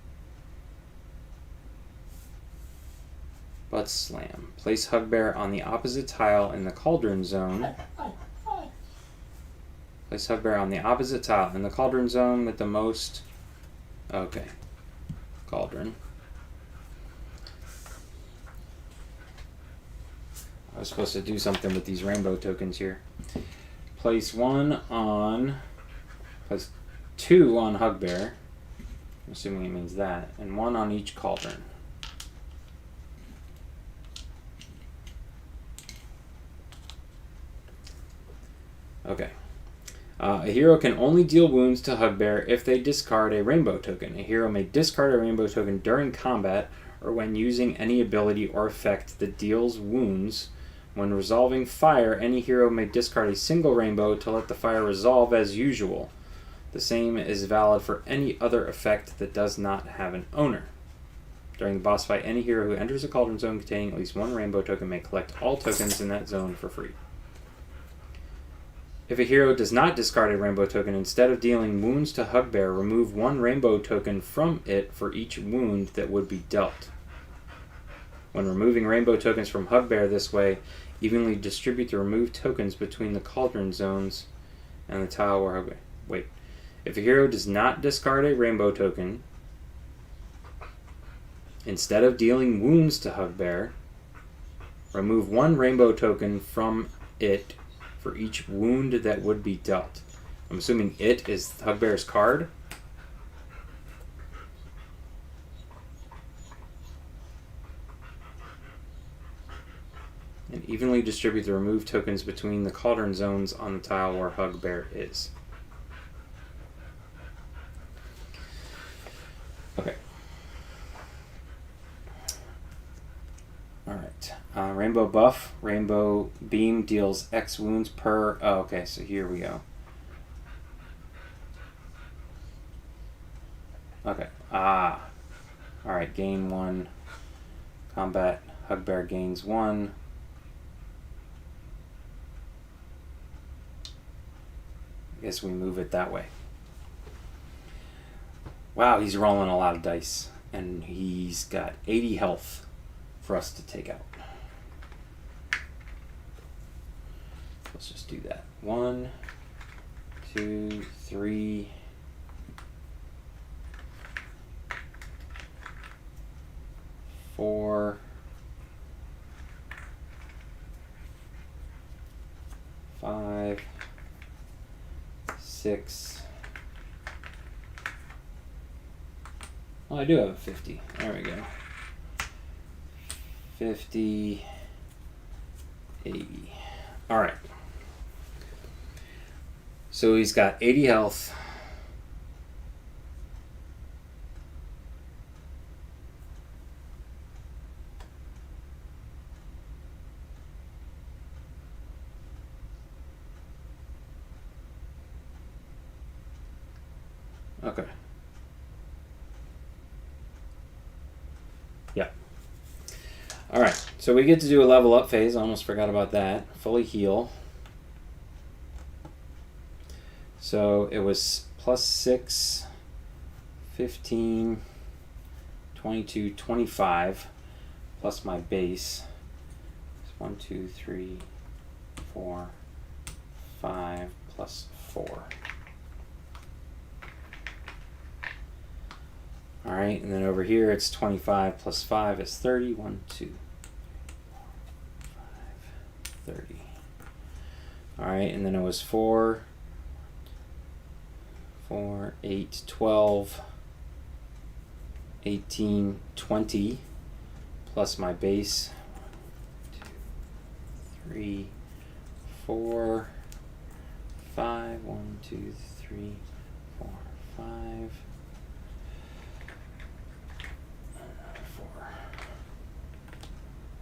S1: Butt Slam. Place Hugbear on the opposite tile in the Cauldron Zone. Place Hugbear on the opposite tile in the Cauldron Zone with the most... Okay. Cauldron. I was supposed to do something with these rainbow tokens here. Place 2 on Hugbear. I'm assuming it means that. And 1 on each cauldron. Okay. A hero can only deal wounds to Hugbear if they discard a rainbow token. A hero may discard a rainbow token during combat or when using any ability or effect that deals wounds. When resolving fire, any hero may discard a single rainbow to let the fire resolve as usual. The same is valid for any other effect that does not have an owner. During the boss fight, any hero who enters a Cauldron Zone containing at least 1 rainbow token may collect all tokens in that zone for free. If a hero does not discard a rainbow token, instead of dealing wounds to Hugbear, remove 1 rainbow token from it for each wound that would be dealt. When removing rainbow tokens from Hugbear this way, evenly distribute the removed tokens between the Cauldron Zones and the tile where Hugbear... Wait. If a hero does not discard a rainbow token, instead of dealing wounds to Hugbear, remove 1 rainbow token from it for each wound that would be dealt. I'm assuming it is Hugbear's card. And evenly distribute the removed tokens between the Cauldron Zones on the tile where Hugbear is. Okay. Alright. Rainbow buff. Rainbow beam deals X wounds per... Oh, okay, so here we go. Okay. Alright, gain 1. Combat. Hugbear gains 1. I guess we move it that way. Wow, he's rolling a lot of dice. And he's got 80 health for us to take out. Let's just do that. 1, 2, 3. 4. 5. 6. Oh, I do have a 50. There we go. 50. 80. Alright. So he's got 80 health. Okay. Yeah. Alright, so we get to do a level up phase. I almost forgot about that. Fully heal. So it was plus 6, 15, 22, 25, plus my base. 1, 2, 3, 4, 5, plus 4. Alright, and then over here it's 25 plus 5 is 30. 1, 2, 5, 30. Alright, and then it was 4, 8, 12, 18, 20, plus my base. 1, 2, 3, 4, 5. 1, 2, 3, 4, 5.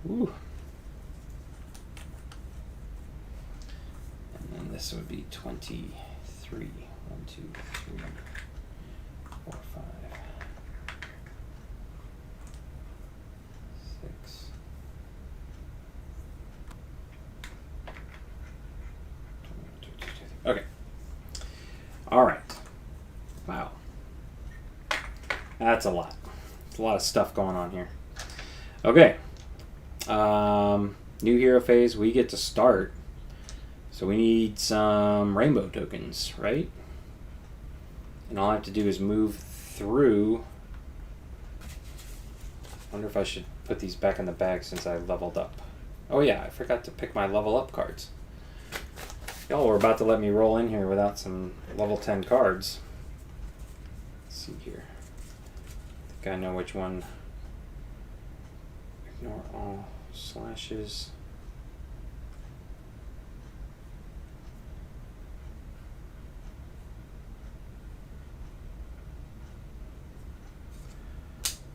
S1: 4. Ooh. So it would be 23. 1, 2, 3, 4, 5, 6. Okay. All right. Wow. That's a lot. There's a lot of stuff going on here. Okay. New hero phase. We get to start. So we need some rainbow tokens, right? And all I have to do is move through. I wonder if I should put these back in the bag since I leveled up. Oh yeah, I forgot to pick my level up cards. Y'all were about to let me roll in here without some level 10 cards. Let's see here. I think I know which one. Ignore all slashes.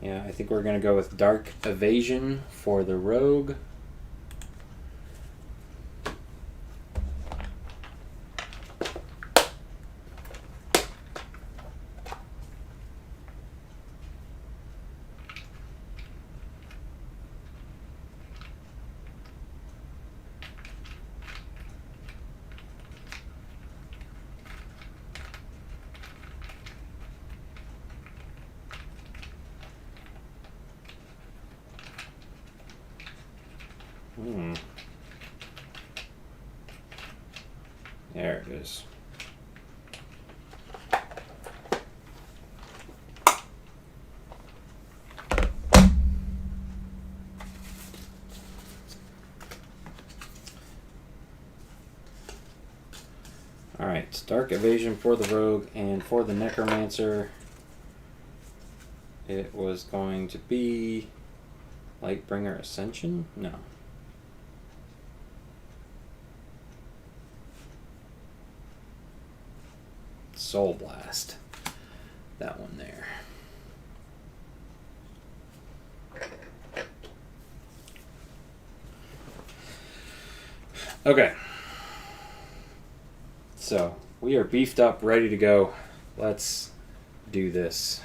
S1: Yeah, I think we're going to go with Dark Evasion for the Rogue. There it is. Alright, Dark Evasion for the Rogue, and for the Necromancer, it was going to be Lightbringer Ascension? No. Soul Blast. That one there. Okay. So, we are beefed up, ready to go. Let's do this.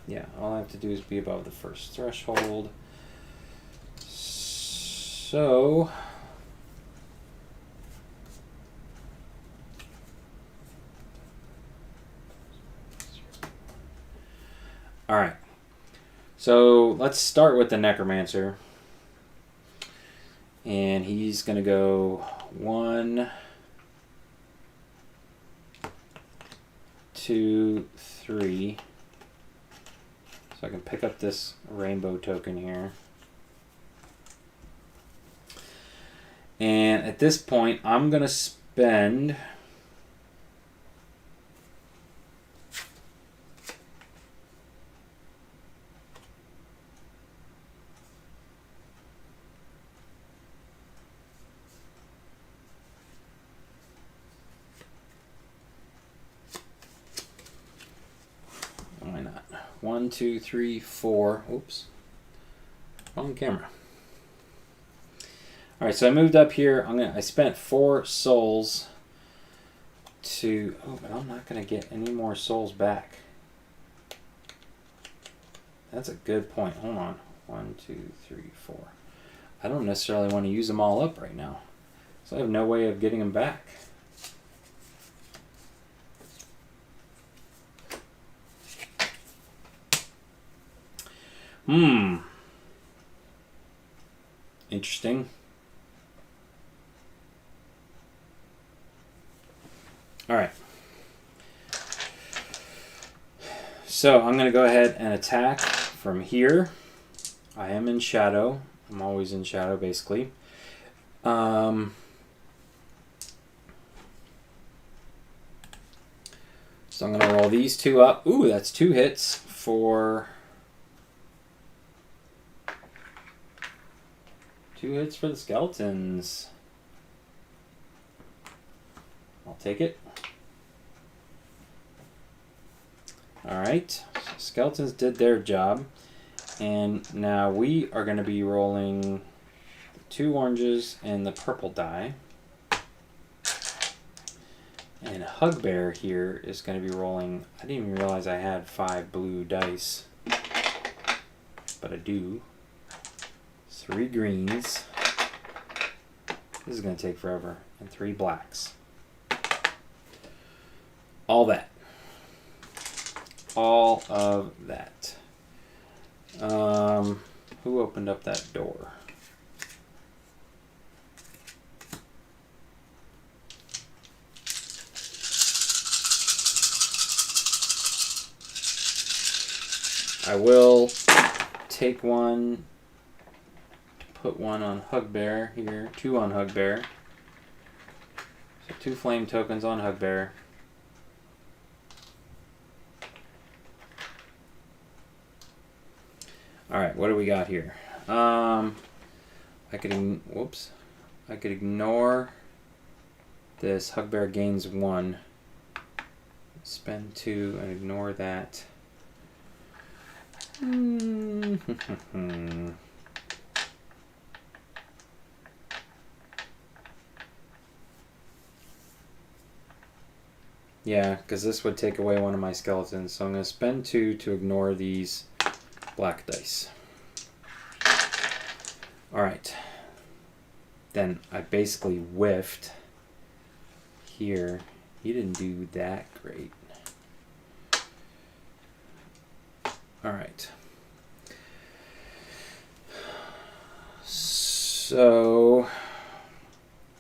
S1: Yeah, all I have to do is be above the first threshold. So... Alright. So, let's start with the Necromancer. And he's going to go 1, 2, 3. So I can pick up this rainbow token here. And at this point, I'm going to spend... Why not? 1, 2, 3, 4. Oops. Wrong camera. All right, so I moved up here. I spent 4 souls to... Oh, but I'm not going to get any more souls back. That's a good point. Hold on. 1, 2, 3, 4. I don't necessarily want to use them all up right now, so I have no way of getting them back. Interesting. All right. So I'm going to go ahead and attack from here. I am in shadow. I'm always in shadow, basically. So I'm going to roll these 2 up. Ooh, that's 2 hits for... 2 hits for the skeletons. I'll take it. Alright, so skeletons did their job. And now we are going to be rolling 2 oranges and the purple die. And Hugbear here is going to be rolling. I didn't even realize I had 5 blue dice, but I do. 3 greens. This is going to take forever. And 3 blacks. All that. All of that. Who opened up that door? I will take one, put one on Hugbear here, 2 on Hugbear. So 2 flame tokens on Hugbear. Alright, what do we got here? I could ignore this. Hugbear gains 1. Spend 2 and ignore that. Yeah, because this would take away one of my skeletons. So I'm going to spend 2 to ignore these black dice. Alright. Then I basically whiffed here. He didn't do that great. Alright. So,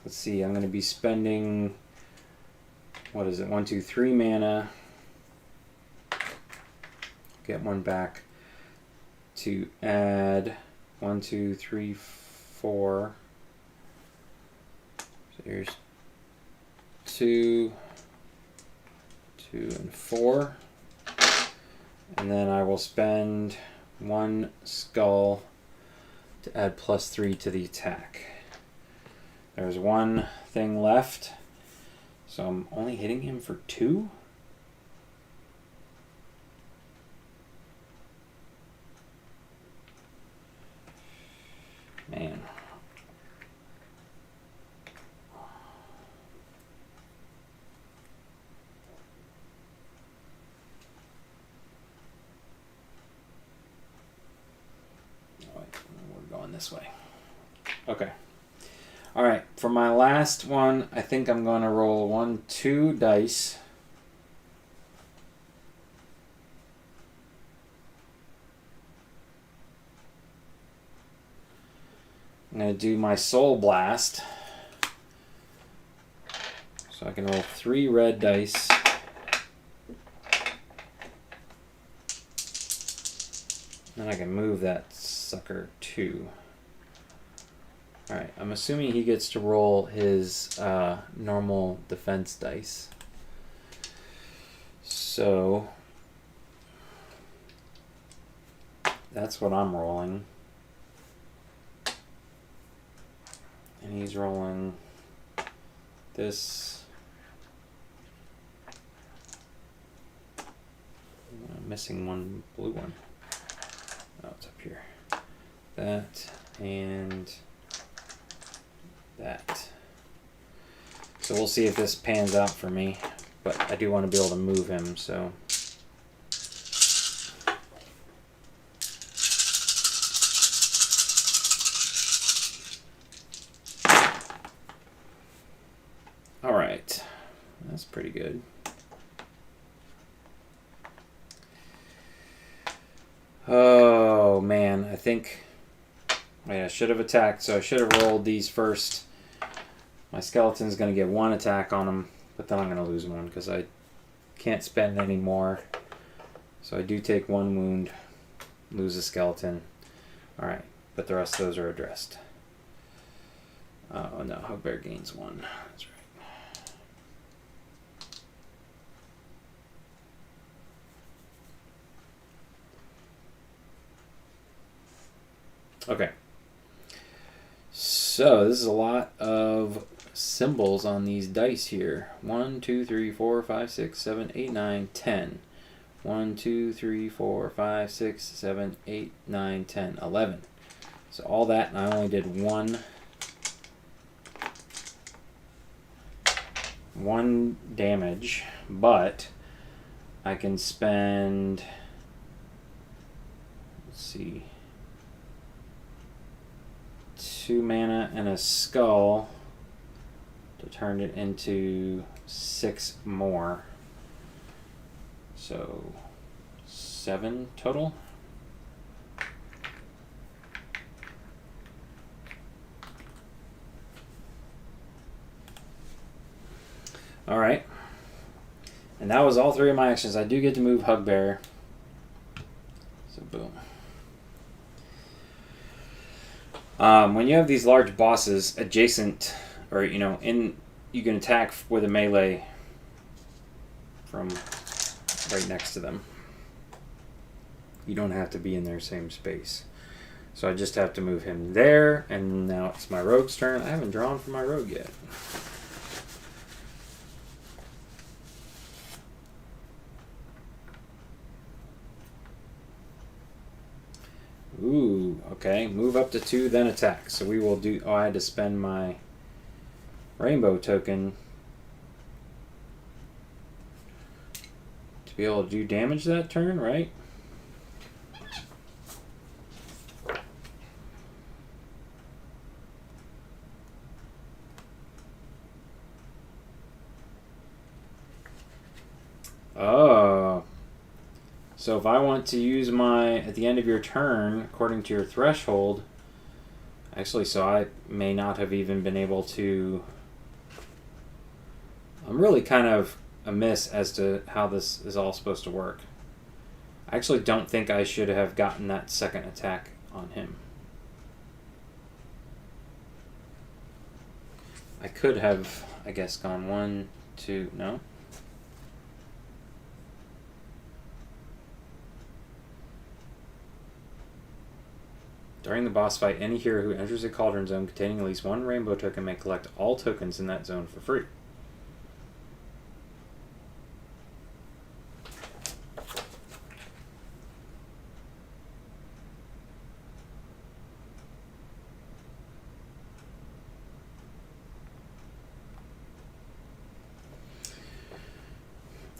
S1: let's see, I'm going to be spending, what is it, 1, 2, 3 mana. Get 1 back to add 1, 2, 3, 4. So here's 2, 2, and 4. And then I will spend 1 skull to add +3 to the attack. There's 1 thing left. So I'm only hitting him for 2? Man. We're going this way. Okay. All right. For my last one, I think I'm going to roll 1, 2 dice. I'm going to do my Soul Blast. So I can roll 3 red dice. Then I can move that sucker 2. Alright, I'm assuming he gets to roll his normal defense dice. So that's what I'm rolling. And he's rolling this. I'm missing 1 blue one. Oh, it's up here. That and that. So we'll see if this pans out for me. But I do want to be able to move him, so. Alright. That's pretty good. Oh man, I think I should have attacked, so I should have rolled these first. My skeleton's going to get 1 attack on him, but then I'm going to lose 1 because I can't spend any more. So I do take 1 wound, lose a skeleton. Alright, but the rest of those are addressed. Oh no, Hugbear gains 1. That's right. Okay. So this is a lot of symbols on these dice here. 1, 2, 3, 4, 5, 6, 7, 8, 9, 10. 1, 2, 3, 4, 5, 6, 7, 8, 9, 10, 11. So all that, and I only did 1 1 damage, but I can spend, let's see, 2 mana and a skull to turn it into 6 more. So 7 total. All right. And that was all 3 of my actions. I do get to move Hugbear. So boom. When you have these large bosses adjacent, or you can attack with a melee from right next to them. You don't have to be in their same space. So I just have to move him there, and now it's my rogue's turn. I haven't drawn for my rogue yet. Ooh, okay. Move up to 2, then attack. So we will do... Oh, I had to spend my rainbow token to be able to do damage that turn, right? Oh. So if I want to use my, at the end of your turn, according to your threshold, actually, so I may not have even been able to, I'm really kind of amiss as to how this is all supposed to work. I actually don't think I should have gotten that second attack on him. I could have, I guess, gone 1, 2, no? During the boss fight, any hero who enters a cauldron zone containing at least 1 rainbow token may collect all tokens in that zone for free.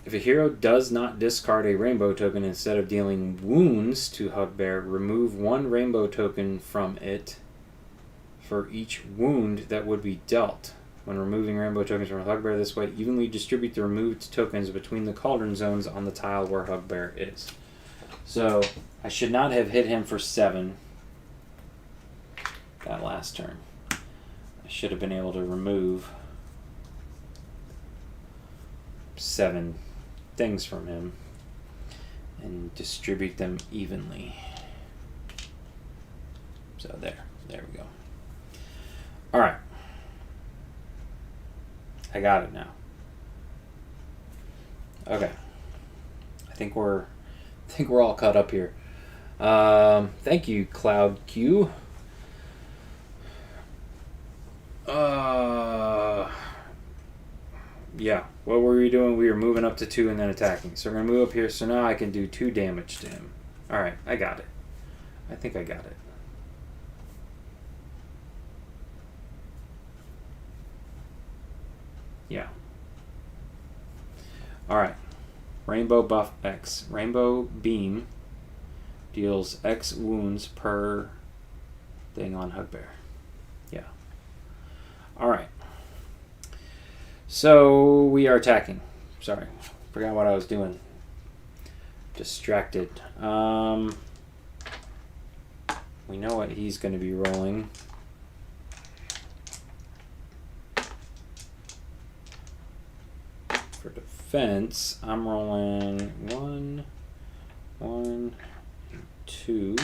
S1: If a hero does not discard a rainbow token, instead of dealing wounds to Hugbear, remove 1 rainbow token from it for each wound that would be dealt. When removing rainbow tokens from Hugbear this way, evenly distribute the removed tokens between the cauldron zones on the tile where Hugbear is. So I should not have hit him for 7 that last turn. I should have been able to remove 7 things from him and distribute them evenly. So there we go. All right, I got it now. Okay, I think we're all caught up here. Thank you, Cloud Q. Yeah, what were we doing? We were moving up to 2 and then attacking. So we're going to move up here, so now I can do 2 damage to him. Alright, I got it. I think I got it. Yeah. Alright. Rainbow buff X. Rainbow beam deals X wounds per thing on Hugbear. Yeah. Alright. So we are attacking. Sorry, forgot what I was doing. Distracted. We know what he's going to be rolling. For defense, I'm rolling 1, 2.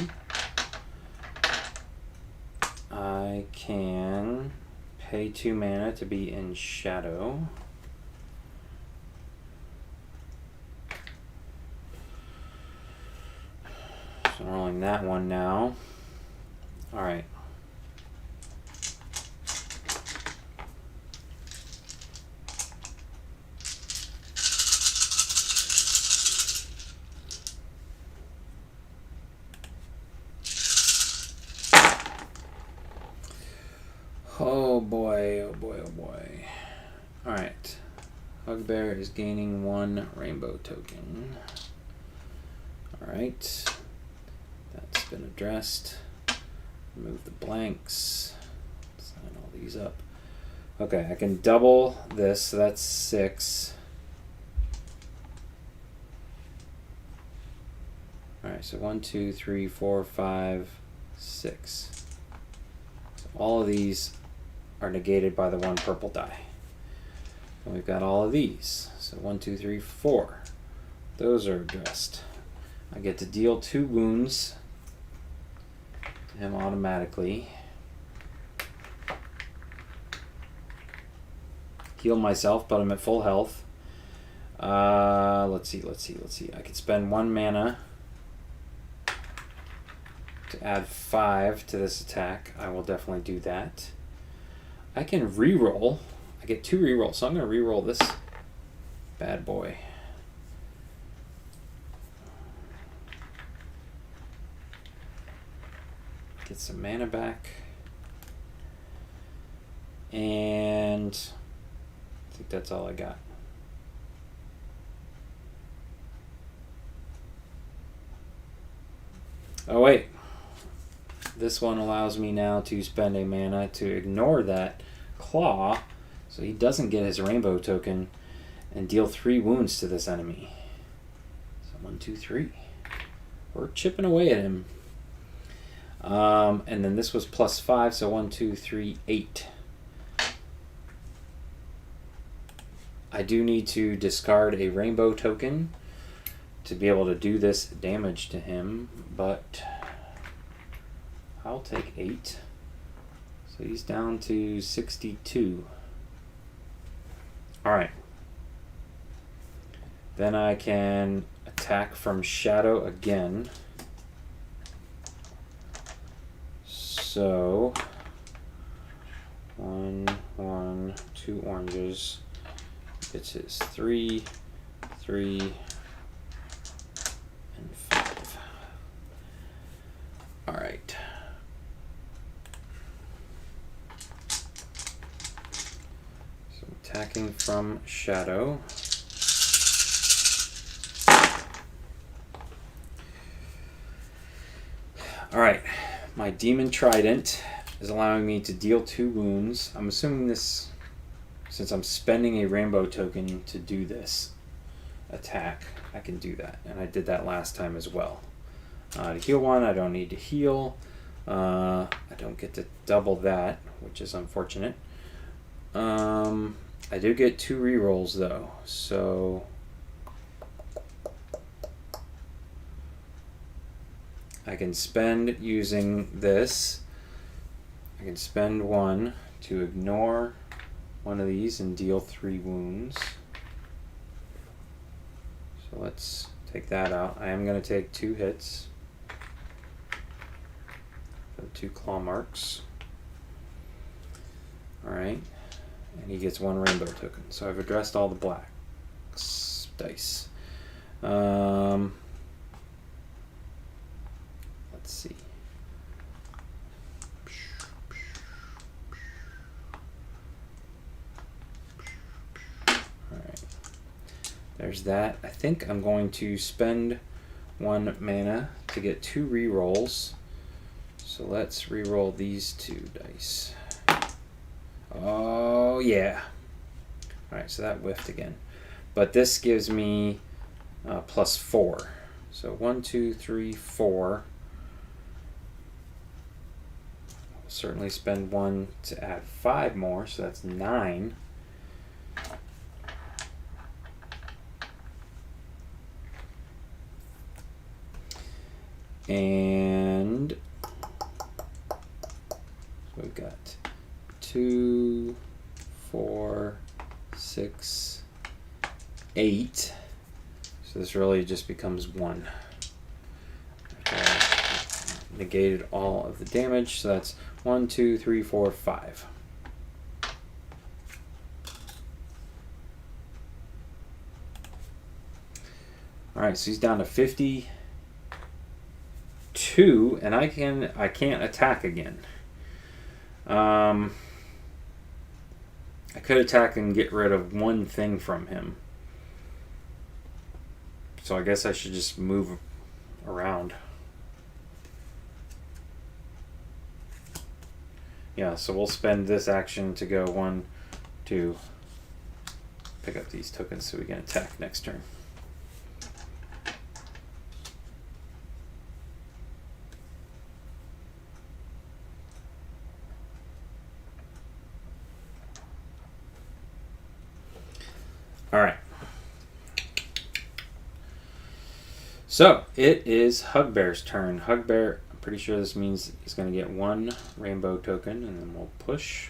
S1: I can pay 2 mana to be in shadow. So I'm rolling that one now. Alright. Oh boy, oh boy, oh boy. Alright. Bugbear is gaining 1 rainbow token. Alright. That's been addressed. Remove the blanks. Sign all these up. Okay, I can double this, so that's 6. Alright, so 1, 2, 3, 4, 5, 6. So all of these are negated by the 1 purple die. And we've got all of these. So 1, 2, 3, 4. Those are addressed. I get to deal 2 wounds to him automatically. Heal myself, but I'm at full health. Let's see. I could spend 1 mana to add 5 to this attack. I will definitely do that. I can reroll. I get 2 rerolls, so I'm going to reroll this bad boy. Get some mana back. And I think that's all I got. Oh wait. This one allows me now to spend a mana to ignore that claw, so he doesn't get his rainbow token, and deal 3 wounds to this enemy. So 1, 2, 3. We're chipping away at him. And then this was +5, so 1, 2, 3, 8. I do need to discard a rainbow token to be able to do this damage to him, but I'll take 8. So he's down to 62. Alright. Then I can attack from shadow again. So 1, 1, 2 oranges. It's his 3, 3, and 5. Alright. So attacking from shadow. Alright. My Demon Trident is allowing me to deal 2 wounds. I'm assuming this, since I'm spending a rainbow token to do this attack, I can do that. And I did that last time as well. To heal 1, I don't need to heal. I don't get to double that, which is unfortunate. I do get 2 rerolls though, so I can spend using this. I can spend 1 to ignore one of these and deal 3 wounds. So let's take that out. I am going to take 2 hits for the 2 claw marks. Alright. And he gets 1 rainbow token. So I've addressed all the black dice. Let's see. Alright. There's that. I think I'm going to spend 1 mana to get 2 rerolls. So let's reroll these 2 dice. Oh, yeah. Alright, so that whiffed again. But this gives me +4. So 1, 2, 3, 4. I'll certainly spend 1 to add 5 more, so that's 9. And so we've got 2, 4, 6, 8. So this really just becomes 1. Negated all of the damage, so that's 1, 2, 3, 4, 5. Alright, so he's down to 52, and I can't attack again. I could attack and get rid of one thing from him. So I guess I should just move around. Yeah, so we'll spend this action to go 1, 2, pick up these tokens so we can attack next turn. All right. So it is Hugbear's turn. Hugbear, I'm pretty sure this means he's going to get 1 rainbow token, and then we'll push.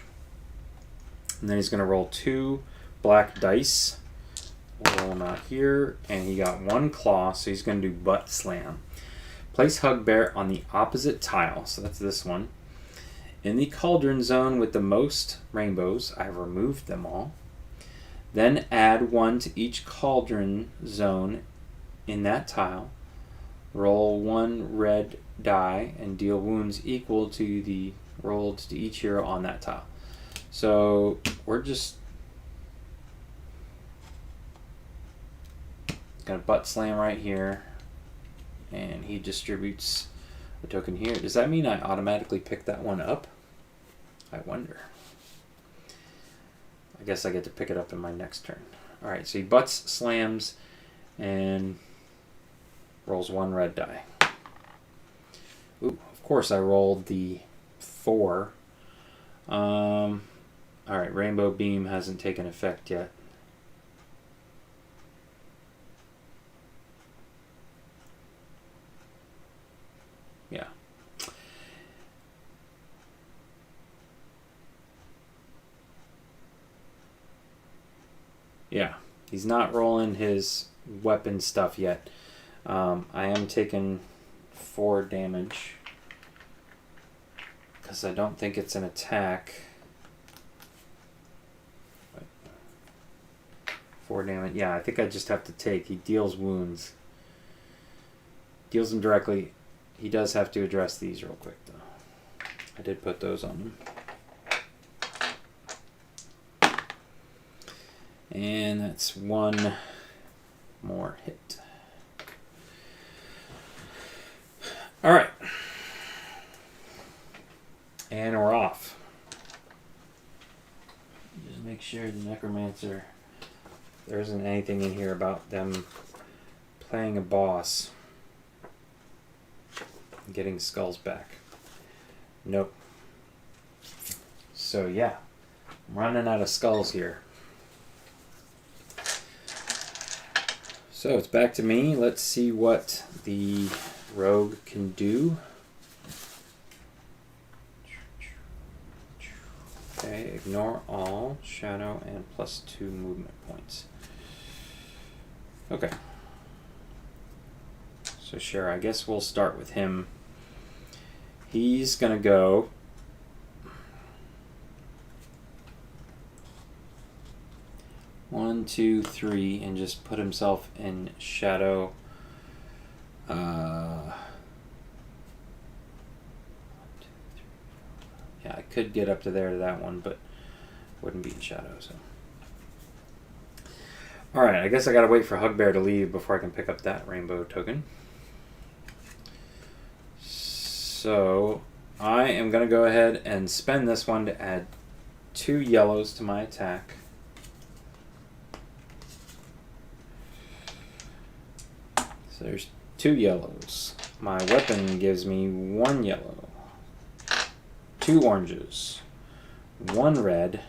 S1: And then he's going to roll 2 black dice. Roll not here, and he got 1 claw, so he's going to do butt slam. Place Hugbear on the opposite tile, so that's this one. In the cauldron zone with the most rainbows, I've removed them all. Then add 1 to each cauldron zone in that tile. Roll 1 red die and deal wounds equal to the rolled to each hero on that tile. So we're just gonna butt slam right here, and he distributes a token here. Does that mean I automatically pick that one up? I wonder. I guess I get to pick it up in my next turn. Alright, so he butts slams and rolls 1 red die. Ooh, of course I rolled the 4. Alright, Rainbow Beam hasn't taken effect yet. Yeah. Yeah, he's not rolling his weapon stuff yet. I am taking 4 damage because I don't think it's an attack. 4 damage. Yeah, I think I just have to take. He deals wounds. Deals them directly. He does have to address these real quick, though. I did put those on him. And that's 1 more hit. All right. And we're off. Just make sure the Necromancer, there isn't anything in here about them playing a boss and getting skulls back. Nope. So yeah, I'm running out of skulls here. So it's back to me. Let's see what the rogue can do. Okay, ignore all, shadow, and +2 movement points. Okay. So sure, I guess we'll start with him. He's gonna go one, two, three, and just put himself in shadow. Yeah, I could get up to there to that one, but wouldn't be in shadow. So, all right, I guess I gotta wait for Hugbear to leave before I can pick up that rainbow token. So I am gonna go ahead and spend this one to add 2 yellows to my attack. So there's 2 yellows. My weapon gives me 1 yellow, 2 oranges, 1 red.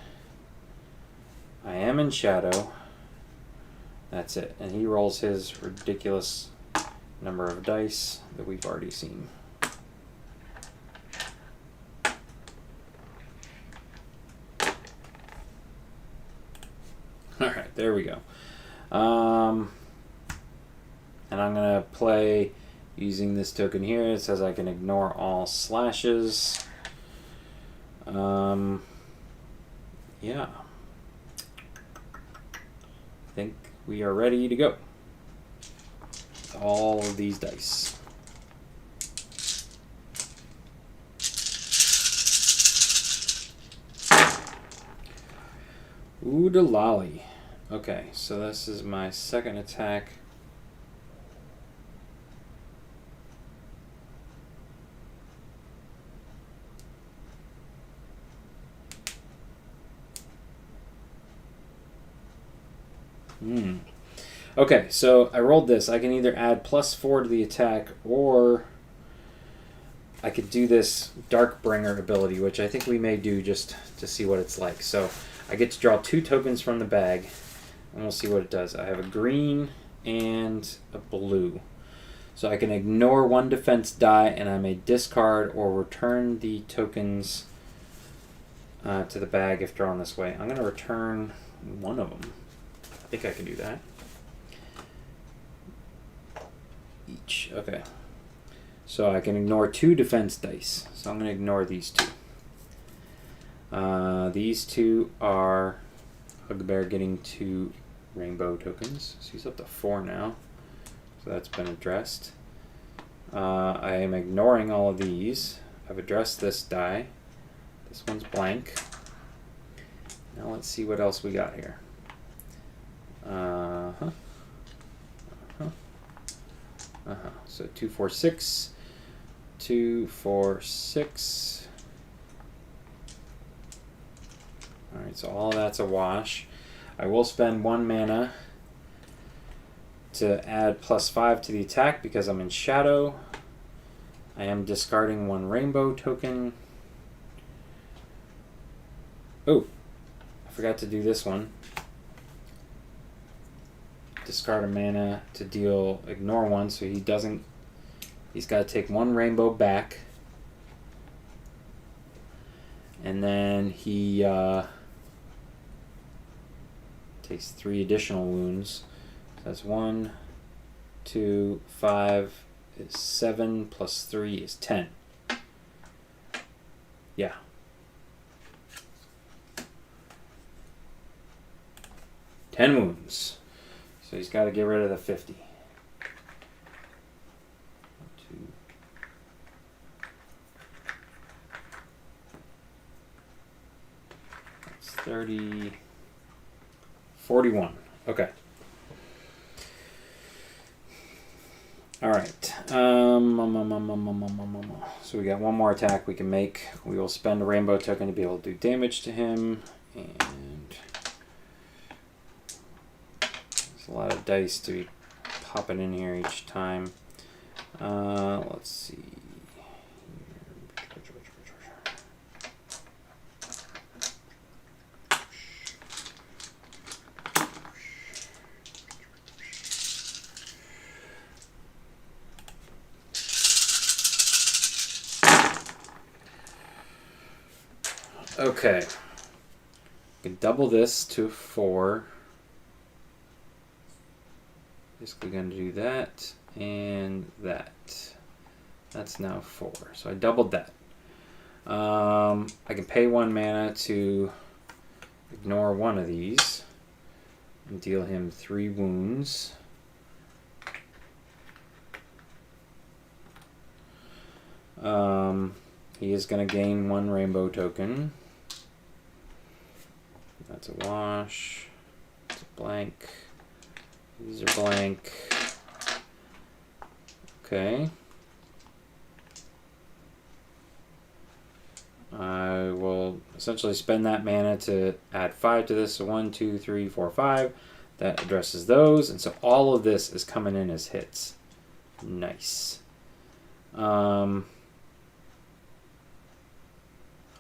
S1: I am in shadow. That's it. And he rolls his ridiculous number of dice that we've already seen. Alright, there we go. And I'm going to play using this token here. It says I can ignore all slashes. Yeah. I think we are ready to go. All of these dice. Oodalali. Okay, so this is my second attack. Okay, so I rolled this. I can either add +4 to the attack, or I could do this Darkbringer ability, which I think we may do just to see what it's like. So I get to draw 2 tokens from the bag, and we'll see what it does. I have a green and a blue. So I can ignore 1 defense die, and I may discard or return the tokens to the bag if drawn this way. I'm going to return one of them. I think I can do that. Each. Okay. So I can ignore 2 defense dice. So I'm going to ignore these 2. These 2 are Hugbear getting 2 rainbow tokens. So he's up to 4 now. So that's been addressed. I am ignoring all of these. I've addressed this die. This one's blank. Now let's see what else we got here. So 2, 4, 6. 2, 4, 6. Alright, so all of that's a wash. I will spend 1 mana to add +5 to the attack because I'm in shadow. I am discarding 1 rainbow token. Oh, I forgot to do this one. Discard a mana to deal ignore 1, so he doesn't. He's got to take 1 rainbow back, and then he takes 3 additional wounds. So that's 1, 2, 5 is 7 plus 3 is 10. Yeah. Ten wounds. So he's got to get rid of the 50. 2. That's 30. 41. Okay. All right. So we got 1 more attack we can make. We will spend a rainbow token to be able to do damage to him, and there's a lot of dice to be popping in here each time. Let's see. Okay, I can double this to 4. Basically going to do that and that. That's now 4. So I doubled that. I can pay 1 mana to ignore 1 of these and deal him 3 wounds. He is going to gain 1 rainbow token. That's a wash. It's a blank. These are blank. Okay. I will essentially spend that mana to add 5 to this. So 1, 2, 3, 4, 5. That addresses those. And so all of this is coming in as hits. Nice.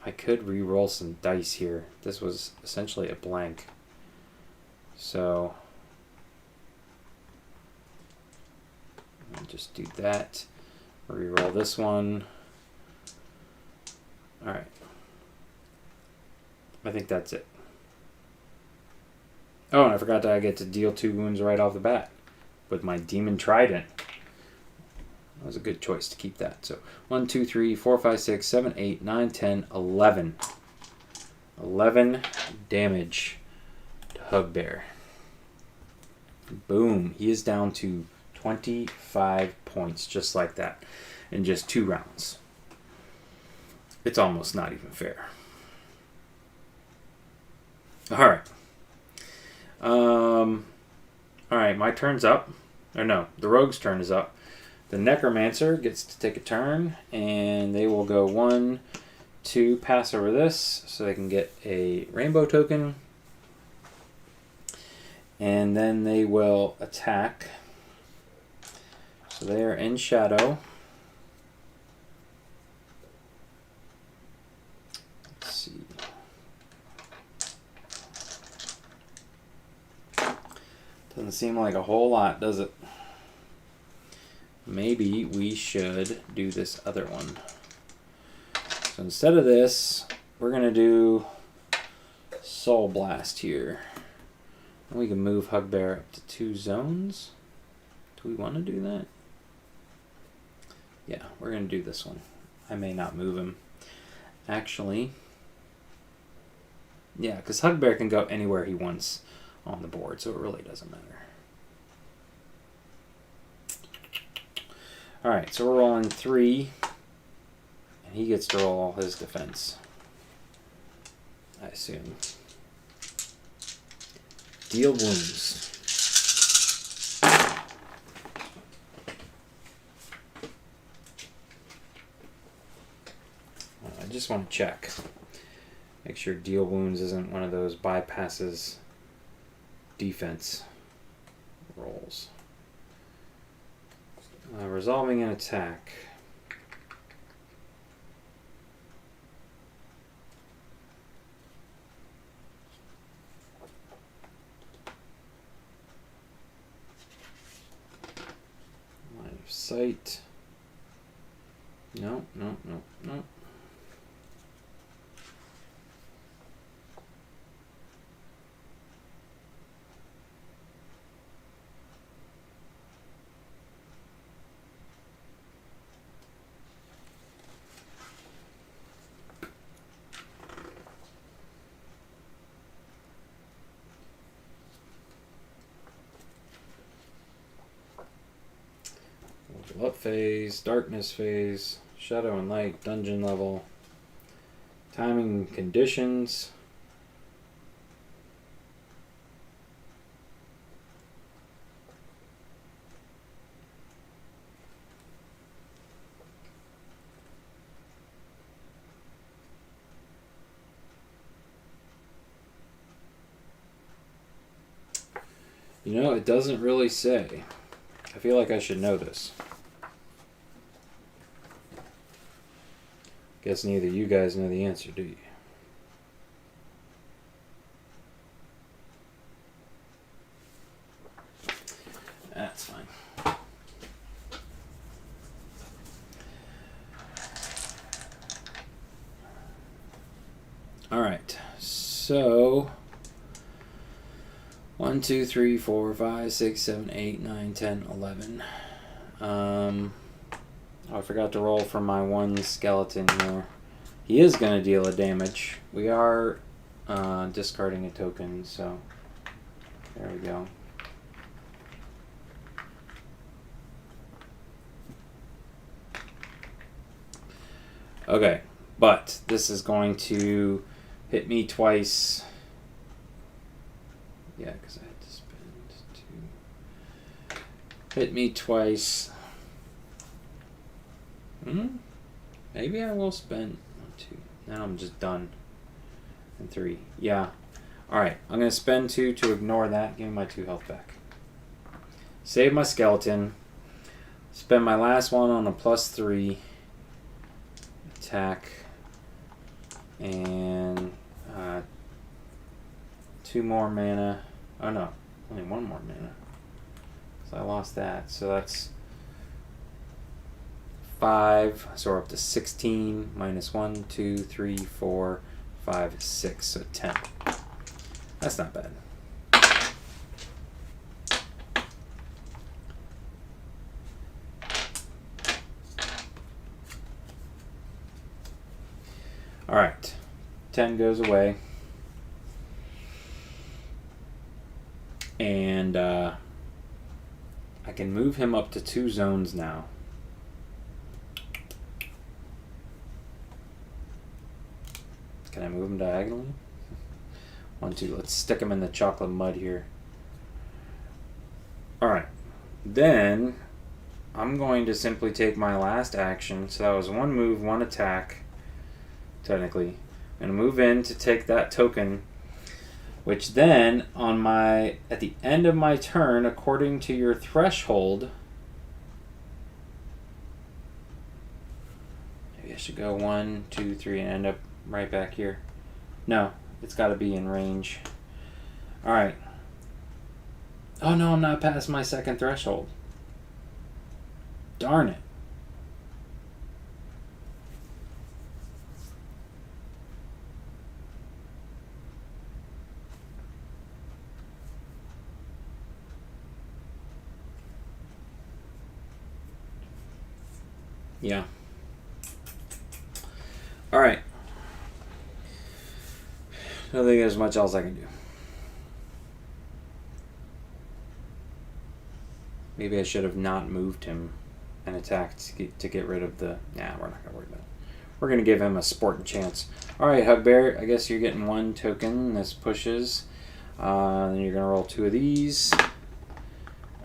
S1: I could re-roll some dice here. This was essentially a blank. So I'll just do that. Re-roll this one. Alright. I think that's it. Oh, and I forgot that I get to deal 2 wounds right off the bat with my Demon Trident. That was a good choice to keep that. So 1, 2, 3, 4, 5, 6, 7, 8, 9, 10, 11. 11 damage to Hugbear. Boom. He is down to 25 points just like that in just 2 rounds. It's almost not even fair. Alright. Alright, my turn's up. Or no, the rogue's turn is up. The Necromancer gets to take a turn, and they will go 1, 2, pass over this, so they can get a rainbow token. And then they will attack. So they are in shadow. Let's see. Doesn't seem like a whole lot, does it? Maybe we should do this other one. So instead of this, we're going to do Soul Blast here. And we can move Hugbear up to 2 zones. Do we want to do that? Yeah, we're going to do this one. I may not move him. Actually, yeah, because Hugbear can go anywhere he wants on the board, so it really doesn't matter. Alright, so we're rolling 3, and he gets to roll all his defense, I assume. Deal wounds. I just want to check. Make sure deal wounds isn't one of those bypasses defense rolls. Resolving an attack. Line of sight. No, no, no, no. Up phase, darkness phase, shadow and light, dungeon level, timing conditions. You know, it doesn't really say. I feel like I should know this. Guess neither you guys know the answer, do you? That's fine. Alright, so 1, 2, 3, 4, 5, 6, 7, 8, 9, 10, 11. I forgot to roll for my one skeleton here. He is going to deal a damage. We are discarding a token, so there we go. Okay, but this is going to hit me twice. Yeah, because I had to spend 2. Hit me twice. Maybe I will spend 1, 2. Now I'm just done. And 3. Yeah. Alright, I'm going to spend 2 to ignore that. Give me my 2 health back. Save my skeleton. Spend my last one on a +3. Attack. And 2 more mana. Oh no, only 1 more mana. So I lost that. So that's 5, so we're up to 16, minus 1, 2, 3, 4, 5, 6, so 10. That's not bad. Alright, 10 goes away. And I can move him up to 2 zones now. Can I move him diagonally? 1, 2. Let's stick him in the chocolate mud here. Alright. Then I'm going to simply take my last action. So that was one move, one attack, technically. I'm going to move in to take that token, which then at the end of my turn, according to your threshold, maybe I should go 1, 2, 3 and end up right back here. No, it's got to be in range. Alright. Oh no, I'm not past my second threshold. Darn it. Yeah. Alright. I don't think there's much else I can do. Maybe I should have not moved him and attacked to get rid of the... Nah, we're not going to worry about it. We're going to give him a sporting chance. Alright, Hugbear, I guess you're getting one token. This pushes. Then you're going to roll 2 of these.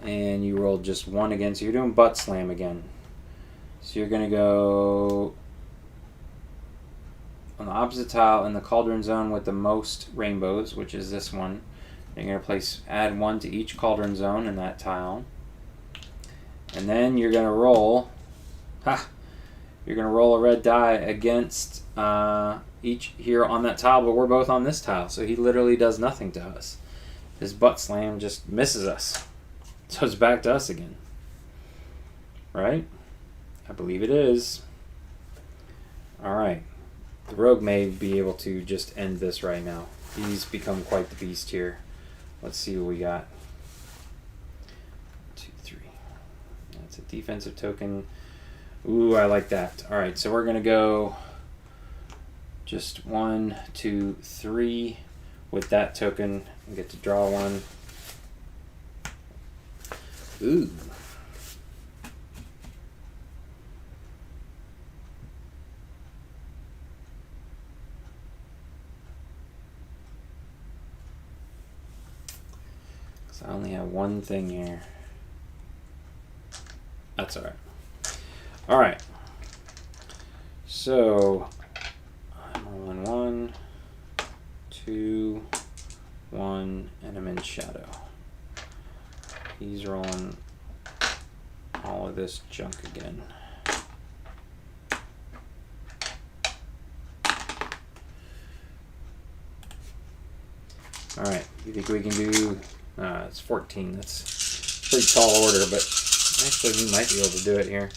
S1: And you rolled just 1 again. So you're doing butt slam again. So you're going to go on the opposite tile in the cauldron zone with the most rainbows, which is this one. You're going to add 1 to each cauldron zone in that tile. And then you're going to roll, you're going to roll a red die against each here on that tile, but we're both on this tile, so he literally does nothing to us. His butt slam just misses us. So it's back to us again. Right? I believe it is. Alright. The rogue may be able to just end this right now. He's become quite the beast here. Let's see what we got. 2, 3. That's a defensive token. Ooh, I like that. Alright, so we're going to go just 1, 2, 3 with that token and get to draw 1. Ooh. So I only have one thing here. That's alright. Alright. So I'm rolling 1, 2, 1, and I'm in shadow. He's rolling all of this junk again. Alright, you think we can do... it's 14. That's a pretty tall order, but actually we might be able to do it here.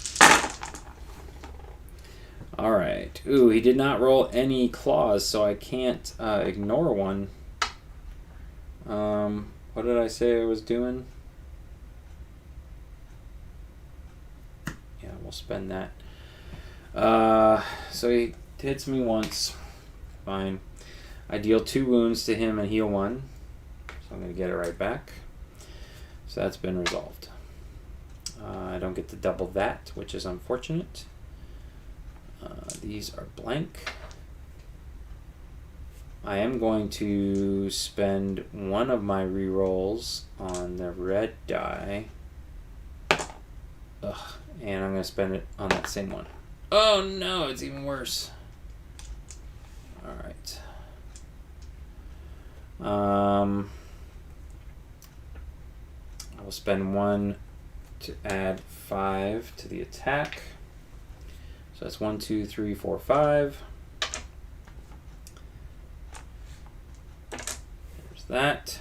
S1: Alright. Ooh, he did not roll any claws, so I can't ignore one. What did I say I was doing? Yeah, we'll spend that. So he hits me once. Fine. I deal 2 wounds to him and heal 1. So I'm going to get it right back. So that's been resolved. I don't get to double that, which is unfortunate. These are blank. I am going to spend one of my rerolls on the red die. Ugh, and I'm going to spend it on that same one. Oh no, it's even worse. Alright. I will spend 1 to add 5 to the attack. So that's 1, 2, 3, 4, 5. There's that.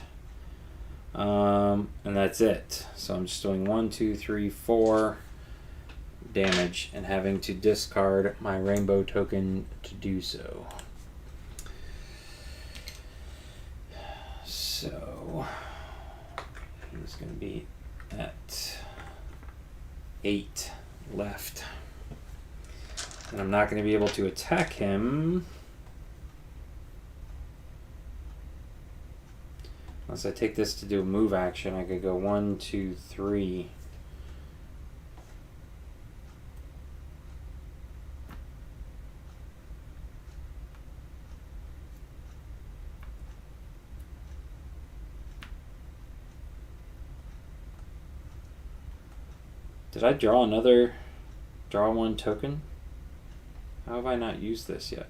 S1: And that's it. So I'm just doing 1, 2, 3, 4 damage and having to discard my rainbow token to do so. So he's going to be at 8 left. And I'm not going to be able to attack him unless I take this to do a move action. I could go 1, 2, 3. Did I draw another... Draw one token? How have I not used this yet?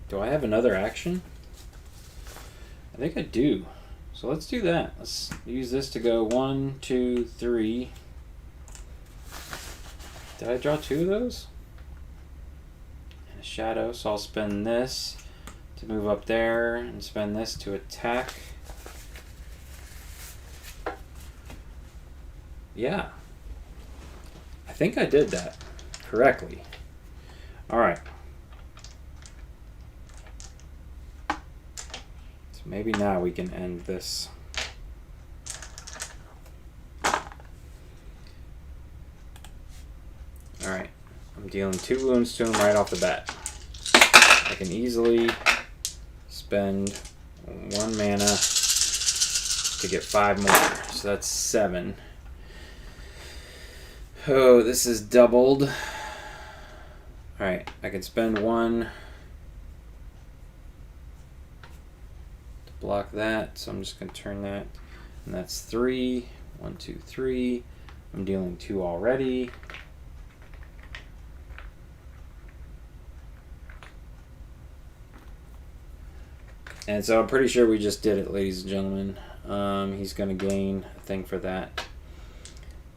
S1: Do I have another action? I think I do. So let's do that. Let's use this to go 1, 2, 3. Did I draw 2 of those? And a shadow, so I'll spend this to move up there and spend this to attack. Yeah. I think I did that correctly. Alright. So maybe now we can end this. Alright. I'm dealing 2 wounds to him right off the bat. I can easily spend 1 mana to get 5 more. So that's 7. Oh, this is doubled. Alright, I can spend 1 to block that, so I'm just going to turn that. And that's 3. 1, 2, 3. I'm dealing 2 already. And so I'm pretty sure we just did it, ladies and gentlemen. He's going to gain a thing for that.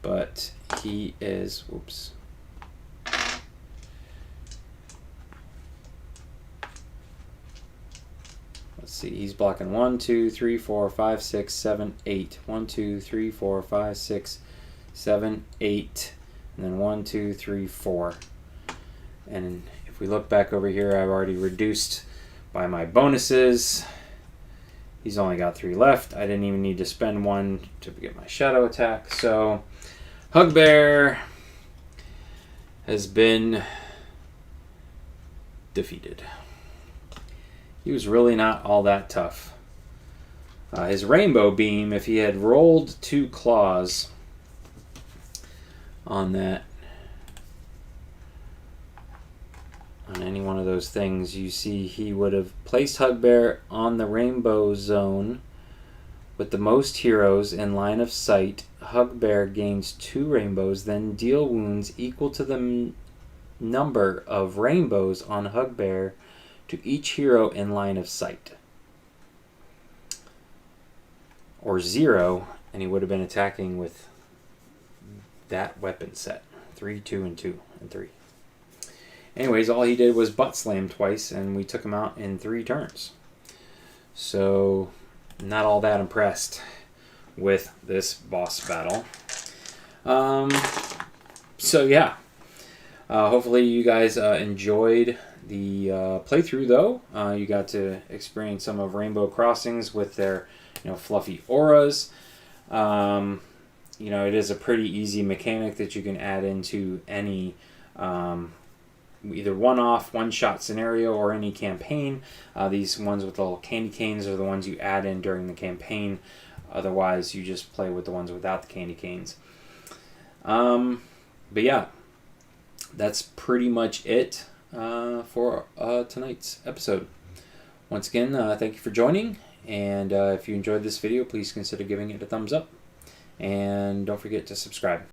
S1: But he is, whoops. Let's see, he's blocking 1, 2, 3, 4, 5, 6, 7, 8. 1, 2, 3, 4, 5, 6, 7, 8. And then 1, 2, 3, 4. And if we look back over here, I've already reduced by my bonuses. He's only got 3 left. I didn't even need to spend 1 to get my shadow attack. So Hugbear has been defeated. He was really not all that tough. His Rainbow Beam, if he had rolled 2 claws on that, on any one of those things, you see he would have placed Hugbear on the rainbow zone with the most heroes in line of sight. Hugbear gains 2 rainbows, then deal wounds equal to the number of rainbows on Hugbear to each hero in line of sight. Or 0, and he would have been attacking with that weapon set. 3, 2, and 2, and 3. Anyways, all he did was butt slam twice, and we took him out in 3 turns. So, not all that impressed with this boss battle. So yeah, hopefully you guys enjoyed the playthrough. Though you got to experience some of Rainbow Crossings with their fluffy auras. It is a pretty easy mechanic that you can add into any either one-off, one-shot scenario or any campaign. These ones with the little candy canes are the ones you add in during the campaign. Otherwise, you just play with the ones without the candy canes. But yeah, that's pretty much it for tonight's episode. Once again, thank you for joining. And if you enjoyed this video, please consider giving it a thumbs up. And don't forget to subscribe.